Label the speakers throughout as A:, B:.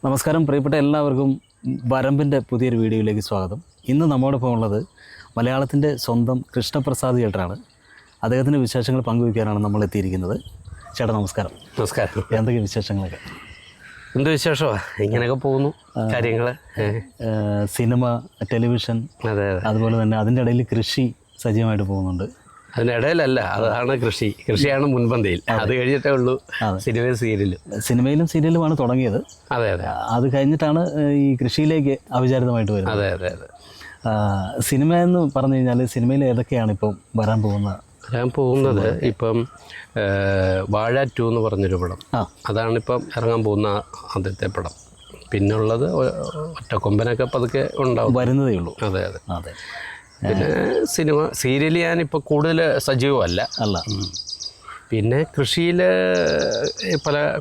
A: നമസ്കാരം പ്രിയപ്പെട്ട എല്ലാവർക്കും വരമ്പിൻ്റെ പുതിയൊരു വീഡിയോയിലേക്ക് സ്വാഗതം. ഇന്ന് നമ്മോടൊപ്പം ഉള്ളത് മലയാളത്തിൻ്റെ സ്വന്തം കൃഷ്ണപ്രസാദ് ചേട്ടനാണ്. അദ്ദേഹത്തിൻ്റെ വിശേഷങ്ങൾ പങ്കുവയ്ക്കാനാണ് നമ്മൾ എത്തിയിരിക്കുന്നത്. ചേട്ടാ നമസ്കാരം.
B: നമസ്കാരം.
A: എന്തൊക്കെ വിശേഷങ്ങളൊക്കെ?
B: എന്ത് വിശേഷമാണ്, ഇങ്ങനെയൊക്കെ പോകുന്നു കാര്യങ്ങൾ.
A: സിനിമ, ടെലിവിഷൻ,
B: അതെ അതെ,
A: അതുപോലെ തന്നെ അതിൻ്റെ ഇടയിൽ കൃഷി സജീവമായിട്ട് പോകുന്നുണ്ട്.
B: അതിനിടയിലല്ല, അതാണ് കൃഷിയാണ് മുൻപന്തിയിൽ. അത് കഴിഞ്ഞിട്ടേ ഉള്ളൂ സിനിമയും
A: സിനിമയിലും സീരിയലുമാണ് തുടങ്ങിയത്.
B: അതെ അതെ, അത്
A: കഴിഞ്ഞിട്ടാണ് ഈ കൃഷിയിലേക്ക് അവിചാരിതമായിട്ട് വരുന്നത്.
B: അതെ അതെ അതെ.
A: സിനിമ എന്ന് പറഞ്ഞു കഴിഞ്ഞാൽ സിനിമയിൽ ഏതൊക്കെയാണ് ഇപ്പം വരാൻ പോകുന്നത്?
B: ഇപ്പം വാഴ 2 എന്ന് പറഞ്ഞൊരു പടം, അതാണിപ്പം ഇറങ്ങാൻ പോകുന്ന ആദ്യത്തെ പടം. പിന്നുള്ളത് ഒറ്റക്കൊമ്പനൊക്കെ പതുക്കെ ഉണ്ടാവും, വരുന്നതേ ഉള്ളൂ. അതെ അതെ അതെ. പിന്നെ സീരിയൽ ഞാനിപ്പോൾ കൂടുതൽ സജീവമല്ല. പിന്നെ കൃഷിയിൽ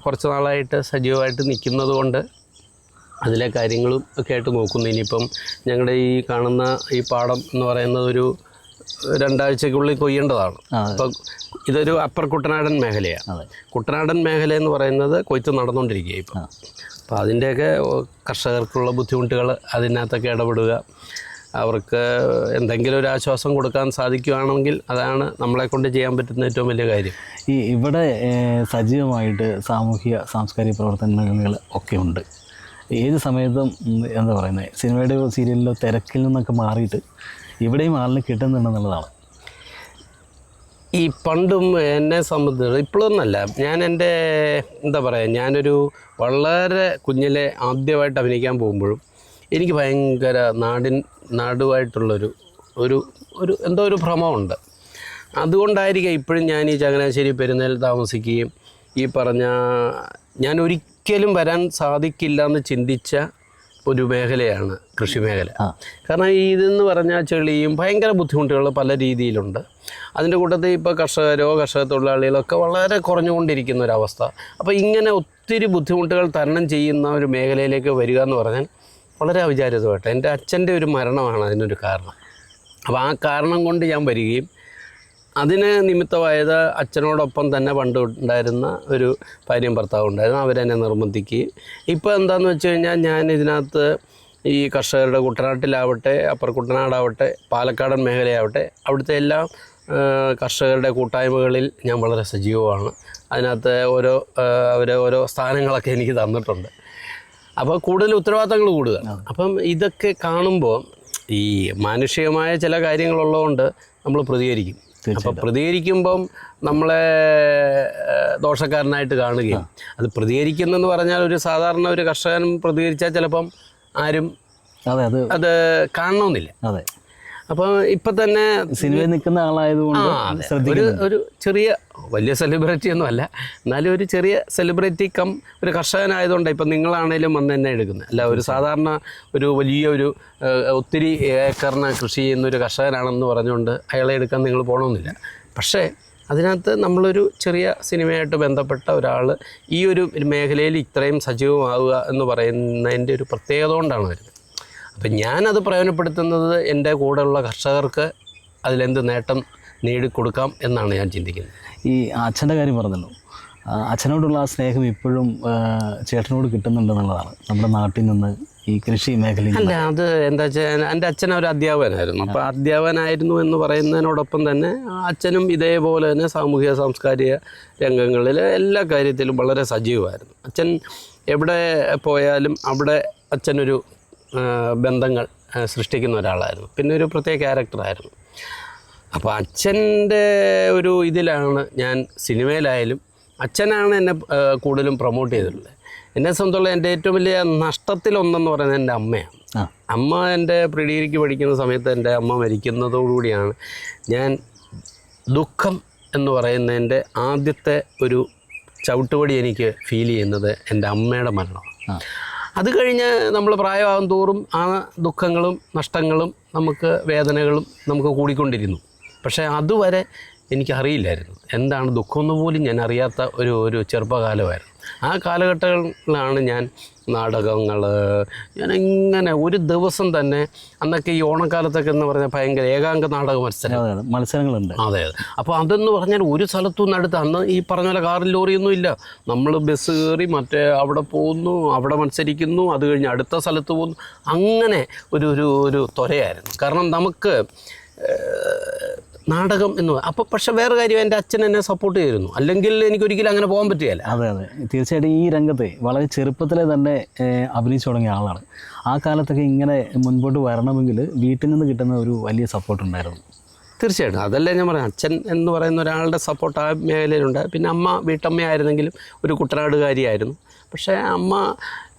B: കുറച്ച് നാളായിട്ട് സജീവമായിട്ട് നിൽക്കുന്നത് കൊണ്ട് അതിലെ കാര്യങ്ങളും ഒക്കെ ആയിട്ട് നോക്കുന്നു. ഇനിയിപ്പം ഞങ്ങളുടെ ഈ കാണുന്ന ഈ പാടം എന്ന് പറയുന്നത് ഒരു 2 ആഴ്ചയ്ക്കുള്ളിൽ കൊയ്യേണ്ടതാണ്. അപ്പം ഇതൊരു അപ്പർ കുട്ടനാടൻ മേഖലയാണ്. കുട്ടനാടൻ മേഖല എന്ന് പറയുന്നത് കൊയ്ത്ത് നടന്നുകൊണ്ടിരിക്കുക ഇപ്പം. അപ്പോൾ അതിൻ്റെയൊക്കെ കർഷകർക്കുള്ള ബുദ്ധിമുട്ടുകൾ അതിനകത്തൊക്കെ ഇടപെടുക, അവർക്ക് എന്തെങ്കിലും ഒരു ആശ്വാസം കൊടുക്കാൻ സാധിക്കുകയാണെങ്കിൽ അതാണ് നമ്മളെ കൊണ്ട് ചെയ്യാൻ പറ്റുന്ന ഏറ്റവും വലിയ കാര്യം.
A: ഇവിടെ സജീവമായിട്ട് സാംസ്കാരിക പ്രവർത്തനങ്ങൾ ഒക്കെ ഉണ്ട്. ഏത് സമയത്തും എന്താ പറയുന്നത്, സിനിമയുടെയോ സീരിയലിലോ തിരക്കിൽ നിന്നൊക്കെ മാറിയിട്ട് ഇവിടെയും ആളിന് കിട്ടുന്നുണ്ടെന്നുള്ളതാണ്.
B: ഈ പണ്ടും എന്നെ സംബന്ധിച്ച് ഇപ്പോഴൊന്നല്ല, ഞാൻ എൻ്റെ എന്താ പറയുക, ഞാനൊരു വളരെ കുഞ്ഞിലെ ആദ്യമായിട്ട് അഭിനയിക്കാൻ പോകുമ്പോഴും എനിക്ക് ഭയങ്കര നാടുമായിട്ടുള്ളൊരു എന്തോ ഒരു ഭ്രമമുണ്ട്. അതുകൊണ്ടായിരിക്കാം ഇപ്പോഴും ഞാൻ ഈ ചങ്ങനാശ്ശേരി പെരുന്നേൽ താമസിക്കുകയും ഈ പറഞ്ഞ ഞാൻ ഒരിക്കലും വരാൻ സാധിക്കില്ല എന്ന് ചിന്തിച്ച ഒരു മേഖലയാണ് കൃഷി മേഖല. കാരണം ഇതെന്ന് പറഞ്ഞാൽ ചെളിയും ഭയങ്കര ബുദ്ധിമുട്ടുകൾ പല രീതിയിലുണ്ട്. അതിൻ്റെ കൂട്ടത്തിൽ ഇപ്പോൾ കർഷക തൊഴിലാളികളൊക്കെ വളരെ കുറഞ്ഞുകൊണ്ടിരിക്കുന്ന ഒരവസ്ഥ. അപ്പോൾ ഇങ്ങനെ ഒത്തിരി ബുദ്ധിമുട്ടുകൾ തരണം ചെയ്യുന്ന ഒരു മേഖലയിലേക്ക് വരിക എന്ന് പറഞ്ഞാൽ വളരെ അവിചാരിതമായിട്ട് എൻ്റെ അച്ഛൻ്റെ ഒരു മരണമാണ് അതിനൊരു കാരണം. അപ്പോൾ ആ കാരണം കൊണ്ട് ഞാൻ വരികയും അതിന് നിമിത്തമായത് അച്ഛനോടൊപ്പം തന്നെ പണ്ട് ഉണ്ടായിരുന്ന ഒരു ഭാര്യയും ഭർത്താവും ഉണ്ടായിരുന്നു. അവരെന്നെ നിർബന്ധിക്കുകയും ഇപ്പോൾ എന്താണെന്ന് വെച്ച് കഴിഞ്ഞാൽ ഞാൻ ഇതിനകത്ത് ഈ കർഷകരുടെ കുട്ടനാട്ടിലാവട്ടെ, അപ്പർ കുട്ടനാടാവട്ടെ, പാലക്കാടൻ മേഖലയാവട്ടെ, അവിടുത്തെ എല്ലാ കർഷകരുടെ കൂട്ടായ്മകളിൽ ഞാൻ വളരെ സജീവമാണ്. അതിനകത്ത് ഓരോ സ്ഥാനങ്ങളൊക്കെ എനിക്ക് തന്നിട്ടുണ്ട്. അപ്പോൾ കൂടുതൽ ഉത്തരവാദിത്തങ്ങൾ കൂടുക. അപ്പം ഇതൊക്കെ കാണുമ്പോൾ ഈ മാനുഷികമായ ചില കാര്യങ്ങളുള്ളതുകൊണ്ട് നമ്മൾ പ്രതികരിക്കും. അപ്പോൾ പ്രതികരിക്കുമ്പം നമ്മളെ ദോഷക്കാരനായിട്ട് കാണുകയും, അത് പ്രതികരിക്കുന്നെന്ന് പറഞ്ഞാൽ ഒരു സാധാരണ ഒരു കർഷകൻ പ്രതികരിച്ചാൽ ചിലപ്പം ആരും അത് കാണണമെന്നില്ല. അതെ. അപ്പോൾ ഇപ്പം തന്നെ
A: സിനിമയിൽ നിൽക്കുന്ന ആളായതുകൊണ്ട്
B: ഒരു ചെറിയ വലിയ സെലിബ്രിറ്റി ഒന്നും അല്ല, എന്നാലും ഒരു ചെറിയ സെലിബ്രിറ്റി ഒരു കർഷകനായതുകൊണ്ട് ഇപ്പം നിങ്ങളാണേലും വന്ന് തന്നെ എടുക്കുന്നത്. അല്ല, ഒരു സാധാരണ വലിയൊരു ഒത്തിരി ഏക്കറിന് കൃഷി ചെയ്യുന്നൊരു കർഷകനാണെന്ന് പറഞ്ഞുകൊണ്ട് അയാളെ എടുക്കാൻ നിങ്ങൾ പോകണമെന്നില്ല. പക്ഷേ അതിനകത്ത് നമ്മളൊരു ചെറിയ സിനിമയായിട്ട് ബന്ധപ്പെട്ട ഒരാൾ ഈ ഒരു മേഖലയിൽ ഇത്രയും സജീവമാവുക എന്ന് പറയുന്നതിൻ്റെ ഒരു പ്രത്യേകത കൊണ്ടാണ് വരുന്നത്. അപ്പം ഞാനത് പ്രയോജനപ്പെടുത്തുന്നത് എൻ്റെ കൂടെയുള്ള കർഷകർക്ക് അതിലെന്ത് നേട്ടം നേടിക്കൊടുക്കാം എന്നാണ് ഞാൻ ചിന്തിക്കുന്നത്.
A: ഈ അച്ഛൻ്റെ കാര്യം പറഞ്ഞല്ലോ, അച്ഛനോടുള്ള ആ സ്നേഹം ഇപ്പോഴും ചേട്ടനോട് കിട്ടുന്നുണ്ടെന്നുള്ളതാണ് നമ്മുടെ നാട്ടിൽ നിന്ന് ഈ കൃഷി മേഖലയിൽ.
B: അല്ല, അത് എന്താ വെച്ചാൽ എൻ്റെ അച്ഛൻ ഒരു അധ്യാപകനായിരുന്നു. അപ്പോൾ അധ്യാപകനായിരുന്നു എന്ന് പറയുന്നതിനോടൊപ്പം തന്നെ അച്ഛനും ഇതേപോലെ തന്നെ സാമൂഹിക സാംസ്കാരിക രംഗങ്ങളിൽ എല്ലാ കാര്യത്തിലും വളരെ സജീവമായിരുന്നു. അച്ഛൻ എവിടെ പോയാലും അവിടെ അച്ഛനൊരു ബന്ധങ്ങൾ സൃഷ്ടിക്കുന്ന ഒരാളായിരുന്നു. പിന്നെ ഒരു പ്രത്യേക ക്യാരക്ടറായിരുന്നു. അപ്പോൾ അച്ഛൻ്റെ ഒരു ഇതിലാണ് ഞാൻ സിനിമയിലായാലും അച്ഛനാണ് എന്നെ കൂടുതലും പ്രൊമോട്ട് ചെയ്തിട്ടുള്ളത്. എന്നെ സംബന്ധിച്ചുള്ള എൻ്റെ ഏറ്റവും വലിയ നഷ്ടത്തിലൊന്നെന്ന് പറയുന്നത് എൻ്റെ അമ്മയാണ്. അമ്മ എൻ്റെ പ്രീ ഡിഗ്രിക്ക് പഠിക്കുന്ന സമയത്ത് എൻ്റെ അമ്മ മരിക്കുന്നതോടുകൂടിയാണ് ഞാൻ ദുഃഖം എന്ന് പറയുന്നതിൻ്റെ ആദ്യത്തെ ഒരു ചവിട്ടുപടി എനിക്ക് ഫീൽ ചെയ്യുന്നത് എൻ്റെ അമ്മയുടെ മരണമാണ്. അത് കഴിഞ്ഞ് നമ്മൾ പ്രായമാകും തോറും ആ ദുഃഖങ്ങളും നഷ്ടങ്ങളും വേദനകളും നമുക്ക് കൂടിക്കൊണ്ടിരുന്നു. പക്ഷേ അതുവരെ എനിക്കറിയില്ലായിരുന്നു എന്താണ് ദുഃഖമെന്ന് പോലും ഞാൻ അറിയാത്ത ഒരു ചെറുപ്പകാലമായിരുന്നു. ആ കാലഘട്ടങ്ങളിലാണ് ഞാൻ നാടകങ്ങൾ, ഞാനിങ്ങനെ ഒരു ദിവസം തന്നെ, അന്നൊക്കെ ഈ ഓണക്കാലത്തൊക്കെ എന്ന് പറഞ്ഞാൽ ഭയങ്കര ഏകാംഗ നാടക
A: മത്സരങ്ങളുണ്ട്.
B: അതെ. അപ്പോൾ അതെന്ന് പറഞ്ഞാൽ ഒരു സ്ഥലത്തു നിന്ന് അടുത്ത്, അന്ന് ഈ പറഞ്ഞ പോലെ കാറിൽ ലോറിയൊന്നും ഇല്ല, നമ്മൾ ബസ് കയറി മറ്റേ അവിടെ പോകുന്നു, അവിടെ മത്സരിക്കുന്നു, അത് കഴിഞ്ഞ് അടുത്ത സ്ഥലത്ത് പോകുന്നു, അങ്ങനെ ഒരു ത്വരയായിരുന്നു. കാരണം നമുക്ക് നാടകം എന്ന് അപ്പോൾ. പക്ഷേ വേറെ കാര്യം, എൻ്റെ അച്ഛൻ എന്നെ സപ്പോർട്ട് ചെയ്തിരുന്നു, അല്ലെങ്കിൽ എനിക്കൊരിക്കലും അങ്ങനെ പോകാൻ പറ്റുകയില്ല.
A: അതെ, തീർച്ചയായിട്ടും ഈ രംഗത്തെ വളരെ ചെറുപ്പത്തിലെ തന്നെ അഭിനയിച്ചു തുടങ്ങിയ ആളാണ്. ആ കാലത്തൊക്കെ ഇങ്ങനെ മുൻപോട്ട് വരണമെങ്കിൽ വീട്ടിൽ നിന്ന് കിട്ടുന്ന ഒരു വലിയ സപ്പോർട്ട് ഉണ്ടായിരുന്നു.
B: തീർച്ചയായിട്ടും, അതല്ലേ ഞാൻ പറയാം, അച്ഛൻ എന്ന് പറയുന്ന ഒരാളുടെ സപ്പോർട്ട് ആ മേഖലയിലുണ്ട്. പിന്നെ അമ്മ വീട്ടമ്മയായിരുന്നെങ്കിലും ഒരു കുട്ടനാടുകാരിയായിരുന്നു. പക്ഷേ അമ്മ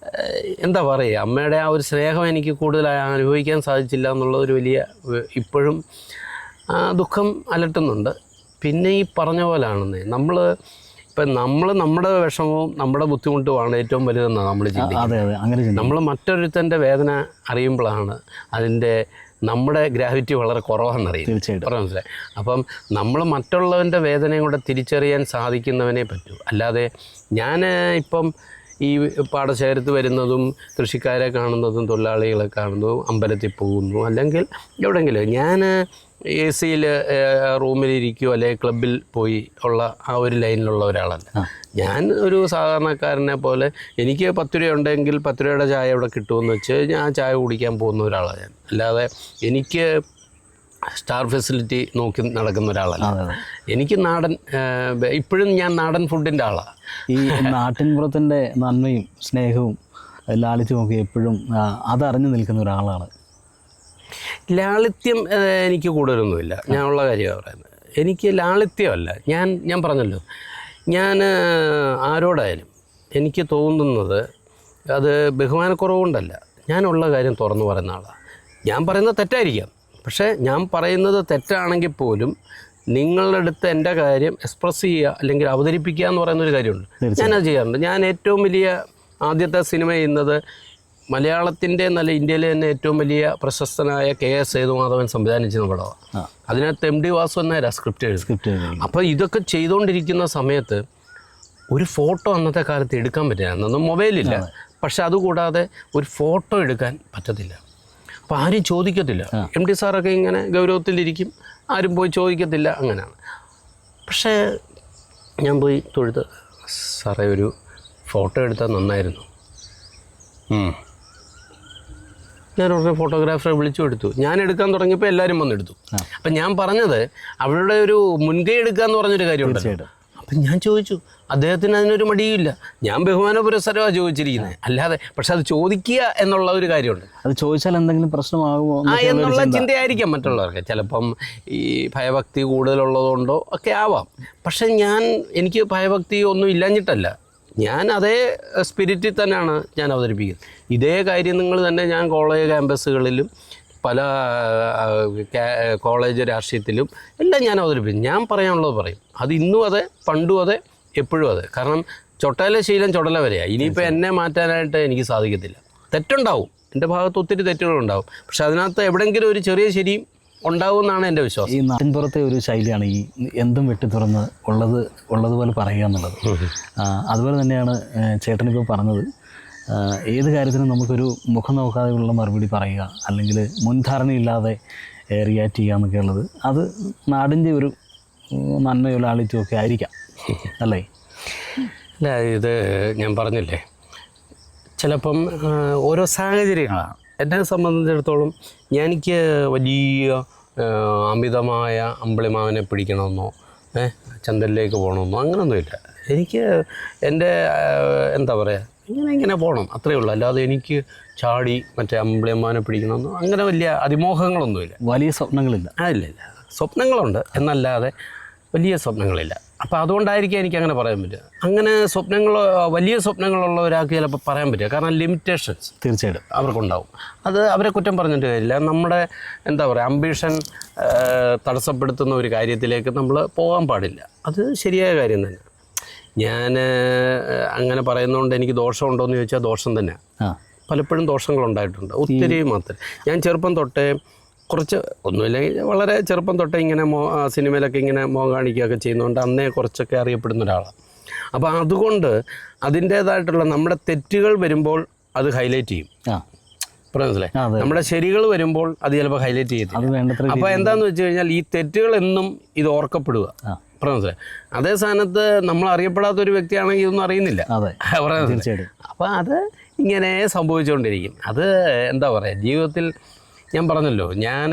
B: എന്താ പറയുക, അമ്മയുടെ ആ ഒരു സ്നേഹം എനിക്ക് കൂടുതലായി അനുഭവിക്കാൻ സാധിച്ചില്ല എന്നുള്ളതൊരു വലിയ ഇപ്പോഴും ദുഃഖം അലട്ടുന്നുണ്ട്. പിന്നെ ഈ പറഞ്ഞ പോലാണെന്നേ, നമ്മുടെ വിഷമവും നമ്മുടെ ബുദ്ധിമുട്ടുമാണ് ഏറ്റവും വലുതെന്നാണ് നമ്മൾ ചിന്തിക്കുന്നത്. നമ്മൾ മറ്റൊരുത്തൻ്റെ വേദന അറിയുമ്പോഴാണ് അതിൻ്റെ നമ്മുടെ ഗ്രാവിറ്റി വളരെ കുറവാണെന്നറിയും.
A: തീർച്ചയായിട്ടും
B: മനസ്സിലായി. അപ്പം നമ്മൾ മറ്റുള്ളവൻ്റെ വേദനയും കൂടെ തിരിച്ചറിയാൻ സാധിക്കുന്നവനെ പറ്റൂ. അല്ലാതെ ഞാൻ ഇപ്പം ഈ പാടശേഖരത്ത് വരുന്നതും കൃഷിക്കാരെ കാണുന്നതും തൊഴിലാളികളെ കാണുന്നതും അമ്പലത്തിൽ പോകുന്നു, അല്ലെങ്കിൽ എവിടെയെങ്കിലും ഞാൻ AC-യിൽ റൂമിലിരിക്കുകയോ അല്ലെങ്കിൽ ക്ലബിൽ പോയി ഉള്ള ആ ഒരു ലൈനിലുള്ള ഒരാളല്ല. ഞാൻ ഒരു സാധാരണക്കാരനെ പോലെ, എനിക്ക് 10 രൂപ ഉണ്ടെങ്കിൽ 10 രൂപയുടെ ചായ ഇവിടെ കിട്ടുമെന്ന് വെച്ച് ഞാൻ ചായ കുടിക്കാൻ പോകുന്ന ഒരാളാണ് ഞാൻ. അല്ലാതെ എനിക്ക് സ്റ്റാർ ഫെസിലിറ്റി നോക്കി നടക്കുന്ന ഒരാളല്ല. എനിക്ക് നാടൻ, ഇപ്പോഴും ഞാൻ നാടൻ ഫുഡിൻ്റെ ആളാണ്.
A: ഈ നാട്ടിൻപുറത്തിൻ്റെ നന്മയും സ്നേഹവും ലാളിത്യം ഒക്കെ എപ്പോഴും അതറിഞ്ഞു നിൽക്കുന്ന ഒരാളാണ്.
B: ലാളിത്യം എനിക്ക് കൂടുതലൊന്നുമില്ല, ഞാനുള്ള കാര്യമാണ് പറയുന്നത്. എനിക്ക് ലാളിത്യമല്ല, ഞാൻ പറഞ്ഞല്ലോ, ഞാൻ ആരോടായാലും എനിക്ക് തോന്നുന്നത് അത് ബഹുമാനക്കുറവുകൊണ്ടല്ല, ഞാനുള്ള കാര്യം തുറന്നു പറയുന്ന ആളാണ്. ഞാൻ പറയുന്നത് തെറ്റായിരിക്കാം, പക്ഷേ ഞാൻ പറയുന്നത് തെറ്റാണെങ്കിൽ പോലും നിങ്ങളുടെ അടുത്ത് എൻ്റെ കാര്യം എക്സ്പ്രസ് ചെയ്യുക അല്ലെങ്കിൽ അവതരിപ്പിക്കുക എന്ന് പറയുന്നൊരു കാര്യമുണ്ട്. ഞാനത് ചെയ്യാറുണ്ട്. ഞാൻ ഏറ്റവും വലിയ ആദ്യത്തെ സിനിമ ചെയ്യുന്നത് മലയാളത്തിൻ്റെ നല്ല ഇന്ത്യയിലെ തന്നെ ഏറ്റവും വലിയ പ്രശസ്തനായ KS സേതുമാധവൻ സംവിധാനം ചെയ്യുന്ന പടമാണ്. അതിനകത്ത് MD വാസു എന്ന സ്ക്രിപ്റ്റ് എഴുതി. അപ്പോൾ ഇതൊക്കെ ചെയ്തുകൊണ്ടിരിക്കുന്ന സമയത്ത് ഒരു ഫോട്ടോ അന്നത്തെ കാലത്ത് എടുക്കാൻ പറ്റില്ല. അന്നൊന്നും മൊബൈലില്ല, പക്ഷെ അതുകൂടാതെ ഒരു ഫോട്ടോ എടുക്കാൻ പറ്റത്തില്ല. അപ്പോൾ ആരും ചോദിക്കത്തില്ല. MD സാറൊക്കെ ഇങ്ങനെ ഗൗരവത്തിലിരിക്കും, ആരും പോയി ചോദിക്കത്തില്ല, അങ്ങനെയാണ്. പക്ഷേ ഞാൻ പോയി തൊഴുത്, സാറേ ഒരു ഫോട്ടോ എടുത്താൽ നന്നായിരുന്നു. ഞാൻ ഉടനെ ഫോട്ടോഗ്രാഫറെ വിളിച്ചു എടുത്തു. ഞാൻ എടുക്കാൻ തുടങ്ങിയപ്പോൾ എല്ലാവരും വന്നെടുത്തു. അപ്പം ഞാൻ പറഞ്ഞത് അവരുടെ ഒരു മുൻകൈ എടുക്കുക എന്ന് പറഞ്ഞൊരു കാര്യമുണ്ട്. അപ്പം ഞാൻ ചോദിച്ചു, അദ്ദേഹത്തിന് അതിനൊരു മടിയുമില്ല. ഞാൻ ബഹുമാന പുരസ്സരമാണ് ചോദിച്ചിരിക്കുന്നത്, അല്ലാതെ. പക്ഷെ അത് ചോദിക്കുക എന്നുള്ള ഒരു കാര്യമുണ്ട്.
A: അത് ചോദിച്ചാൽ എന്തെങ്കിലും പ്രശ്നമാകുമോ
B: എന്നുള്ള ചിന്തയായിരിക്കാം മറ്റുള്ളവർക്ക്. ചിലപ്പം ഈ ഭയഭക്തി കൂടുതലുള്ളതുകൊണ്ടോ ഒക്കെ ആവാം. പക്ഷെ എനിക്ക് ഭയഭക്തി ഒന്നും ഇല്ലാഞ്ഞിട്ടല്ല, ഞാൻ അതേ സ്പിരിറ്റിൽ തന്നെയാണ് ഞാൻ അവതരിപ്പിക്കുന്നത്. ഇതേ കാര്യം നിങ്ങൾ തന്നെ ഞാൻ കോളേജ് ക്യാമ്പസുകളിലും പല കോളേജ് രാഷ്ട്രീയത്തിലും എല്ലാം ഞാൻ അവതരിപ്പിക്കും. ഞാൻ പറയാനുള്ളത് പറയും. അത് ഇന്നും അതെ, പണ്ടും അതെ, എപ്പോഴും അതെ. കാരണം ചൊട്ടയിലെ ശീലം ചുടല വരെയാണ്. ഇനിയിപ്പോൾ എന്നെ മാറ്റാനായിട്ട് എനിക്ക് സാധിക്കത്തില്ല. തെറ്റുണ്ടാവും, എൻ്റെ ഭാഗത്ത് ഒത്തിരി തെറ്റുകളുണ്ടാവും. പക്ഷെ അതിനകത്ത് എവിടെയെങ്കിലും ഒരു ചെറിയ ശരിയും ഉണ്ടാവുമെന്നാണ് എൻ്റെ വിശ്വാസം.
A: ഈ നാട്ടിൻപുറത്തെ ഒരു ശൈലിയാണ് ഈ എന്തും വെട്ടി തുറന്ന് ഉള്ളതുപോലെ പറയുക എന്നുള്ളത്. അതുപോലെ തന്നെയാണ് ചേട്ടനിപ്പോൾ പറഞ്ഞത്. ഏത് കാര്യത്തിനും നമുക്കൊരു മുഖം നോക്കാതെയുള്ള മറുപടി പറയുക, അല്ലെങ്കിൽ മുൻധാരണയില്ലാതെ റിയാക്ട് ചെയ്യുക എന്നൊക്കെ ഉള്ളത്, അത് നാടിൻ്റെ ഒരു നന്മയോ ലാളിത്യമോ ഒക്കെ ആയിരിക്കാം, അല്ലേ?
B: അല്ല, ഇത് ഞാൻ പറഞ്ഞില്ലേ, ചിലപ്പം ഓരോ സാഹചര്യങ്ങളാണ്. എന്നെ സംബന്ധിച്ചിടത്തോളം എനിക്ക് വലിയ അമിതമായ അമ്പിളിമാവനെ പിടിക്കണമെന്നോ ചന്തലിലേക്ക് പോകണമെന്നോ അങ്ങനെയൊന്നുമില്ല. എനിക്ക് എൻ്റെ എന്താ പറയുക, ഇങ്ങനെ പോകണം, അത്രയേ ഉള്ളൂ. അല്ലാതെ എനിക്ക് ചാടി മറ്റേ അമ്പിളിമാവനെ പിടിക്കണമെന്നോ അങ്ങനെ വലിയ അതിമോഹങ്ങളൊന്നുമില്ല.
A: വലിയ സ്വപ്നങ്ങളില്ല.
B: ഇല്ല, സ്വപ്നങ്ങളുണ്ട് എന്നല്ലാതെ വലിയ സ്വപ്നങ്ങളില്ല. അപ്പോൾ അതുകൊണ്ടായിരിക്കും എനിക്ക് അങ്ങനെ പറയാൻ പറ്റുക. അങ്ങനെ വലിയ സ്വപ്നങ്ങളുള്ള ഒരാൾക്ക് ചിലപ്പോൾ പറയാൻ പറ്റുക. കാരണം ലിമിറ്റേഷൻസ്
A: തീർച്ചയായിട്ടും
B: അവർക്കുണ്ടാവും. അത് അവരെ കുറ്റം പറഞ്ഞിട്ട് കാര്യമില്ല. നമ്മുടെ എന്താ പറയുക, അംബിഷൻ തടസ്സപ്പെടുത്തുന്ന ഒരു കാര്യത്തിലേക്ക് നമ്മൾ പോകാൻ പാടില്ല. അത് ശരിയായ കാര്യം തന്നെ. ഞാൻ അങ്ങനെ പറയുന്നതുകൊണ്ട് എനിക്ക് ദോഷമുണ്ടോ എന്ന് ചോദിച്ചാൽ ദോഷം തന്നെ. പലപ്പോഴും ദോഷങ്ങളുണ്ടായിട്ടുണ്ട്, ഒത്തിരി മാത്രം. ഞാൻ ചെറുപ്പം തൊട്ടേ കുറച്ച് ഒന്നുമില്ലെങ്കിൽ വളരെ ചെറുപ്പം തൊട്ടേ ഇങ്ങനെ സിനിമയിലൊക്കെ ഇങ്ങനെ കാണിക്കുകയൊക്കെ ചെയ്യുന്നതുകൊണ്ട് അന്നേ കുറച്ചൊക്കെ അറിയപ്പെടുന്ന ഒരാളാണ്. അപ്പോൾ അതുകൊണ്ട് അതിൻ്റേതായിട്ടുള്ള നമ്മുടെ തെറ്റുകൾ വരുമ്പോൾ അത് ഹൈലൈറ്റ് ചെയ്യും. മനസ്സിലായി? നമ്മുടെ ശരികൾ വരുമ്പോൾ അത് ചിലപ്പോൾ ഹൈലൈറ്റ് ചെയ്യും. അപ്പോൾ എന്താണെന്ന് വെച്ച് കഴിഞ്ഞാൽ ഈ തെറ്റുകൾ എന്നും ഇത് ഓർക്കപ്പെടുക. മനസ്സിലായി? അതേ സ്ഥാനത്ത് നമ്മൾ അറിയപ്പെടാത്ത ഒരു വ്യക്തിയാണെങ്കിൽ ഇതൊന്നും അറിയുന്നില്ല. അപ്പോൾ അത് ഇങ്ങനെ സംഭവിച്ചുകൊണ്ടിരിക്കും. അത് എന്താ പറയുക, ജീവിതത്തിൽ ഞാൻ പറഞ്ഞല്ലോ, ഞാൻ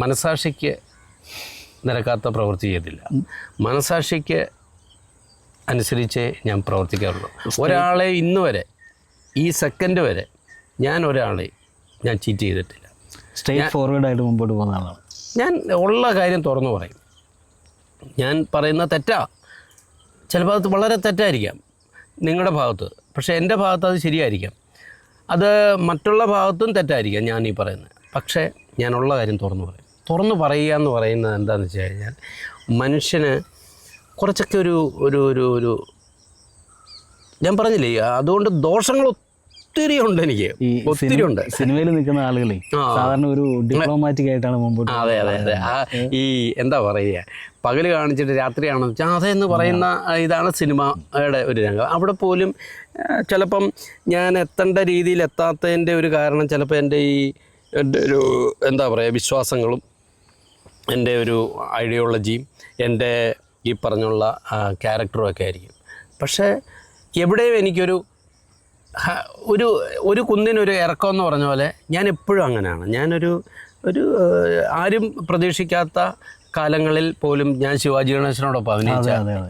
B: മനസാക്ഷിക്ക് നിരക്കാത്ത പ്രവൃത്തി ചെയ്തില്ല. മനസാക്ഷിക്ക് അനുസരിച്ചേ ഞാൻ പ്രവർത്തിക്കാറുള്ളൂ. ഒരാളെ ഇന്ന് വരെ, ഈ സെക്കൻഡ് വരെ ഞാൻ ഒരാളെ ഞാൻ ചീറ്റ് ചെയ്തിട്ടില്ല.
A: സ്ട്രെയിറ്റ് ഫോർവേഡായിട്ട് മുമ്പോട്ട് പോകുന്ന ആളാണ്
B: ഞാൻ. ഉള്ള കാര്യം തുറന്നു പറയും. ഞാൻ പറയുന്ന തെറ്റാ, ചിലപ്പോൾ അത് വളരെ തെറ്റായിരിക്കാം നിങ്ങളുടെ ഭാഗത്ത്, പക്ഷേ എൻ്റെ ഭാഗത്ത് അത് ശരിയായിരിക്കാം. അത് മറ്റുള്ള ഭാഗത്തും തെറ്റായിരിക്കാം ഞാൻ ഈ പറയുന്നത്. പക്ഷേ ഞാനുള്ള കാര്യം തുറന്നു പറയും. തുറന്നു പറയുക എന്ന് പറയുന്നത് എന്താണെന്ന് വെച്ച് കഴിഞ്ഞാൽ, മനുഷ്യന് കുറച്ചൊക്കെ ഒരു ഞാൻ പറഞ്ഞില്ലേ, അതുകൊണ്ട് ദോഷങ്ങൾ ഒത്തിരി ഉണ്ട്. എനിക്ക് ഒത്തിരി ഉണ്ട്.
A: സിനിമയിൽ നിൽക്കുന്ന ആളുകളെ സാധാരണ ഒരു ഡിപ്ലോമാറ്റിക് ആയിട്ടാണ് മുമ്പോട്ട്.
B: അതെ. ഈ എന്താ പറയുക, പകൽ കാണിച്ചിട്ട് രാത്രിയാണെന്ന് വെച്ചാൽ അതെന്ന് പറയുന്ന ഇതാണ് സിനിമയുടെ ഒരു രംഗം. അവിടെ പോലും ചിലപ്പം ഞാൻ എത്തേണ്ട രീതിയിൽ എത്താത്തതിൻ്റെ ഒരു കാരണം ചിലപ്പോൾ എൻ്റെ ഒരു എന്താ പറയുക, വിശ്വാസങ്ങളും എൻ്റെ ഒരു ഐഡിയോളജിയും എൻ്റെ ഈ പറഞ്ഞുള്ള ക്യാരക്ടറും ഒക്കെ ആയിരിക്കും. പക്ഷേ എവിടെയും എനിക്കൊരു ഒരു കുന്നിനൊരു ഇറക്കം എന്ന് പറഞ്ഞ പോലെ ഞാൻ എപ്പോഴും അങ്ങനെയാണ്. ഞാനൊരു ആരും പ്രതീക്ഷിക്കാത്ത കാലങ്ങളിൽ പോലും ഞാൻ ശിവാജി ഗണേശനോടൊപ്പം അഭിനയിച്ച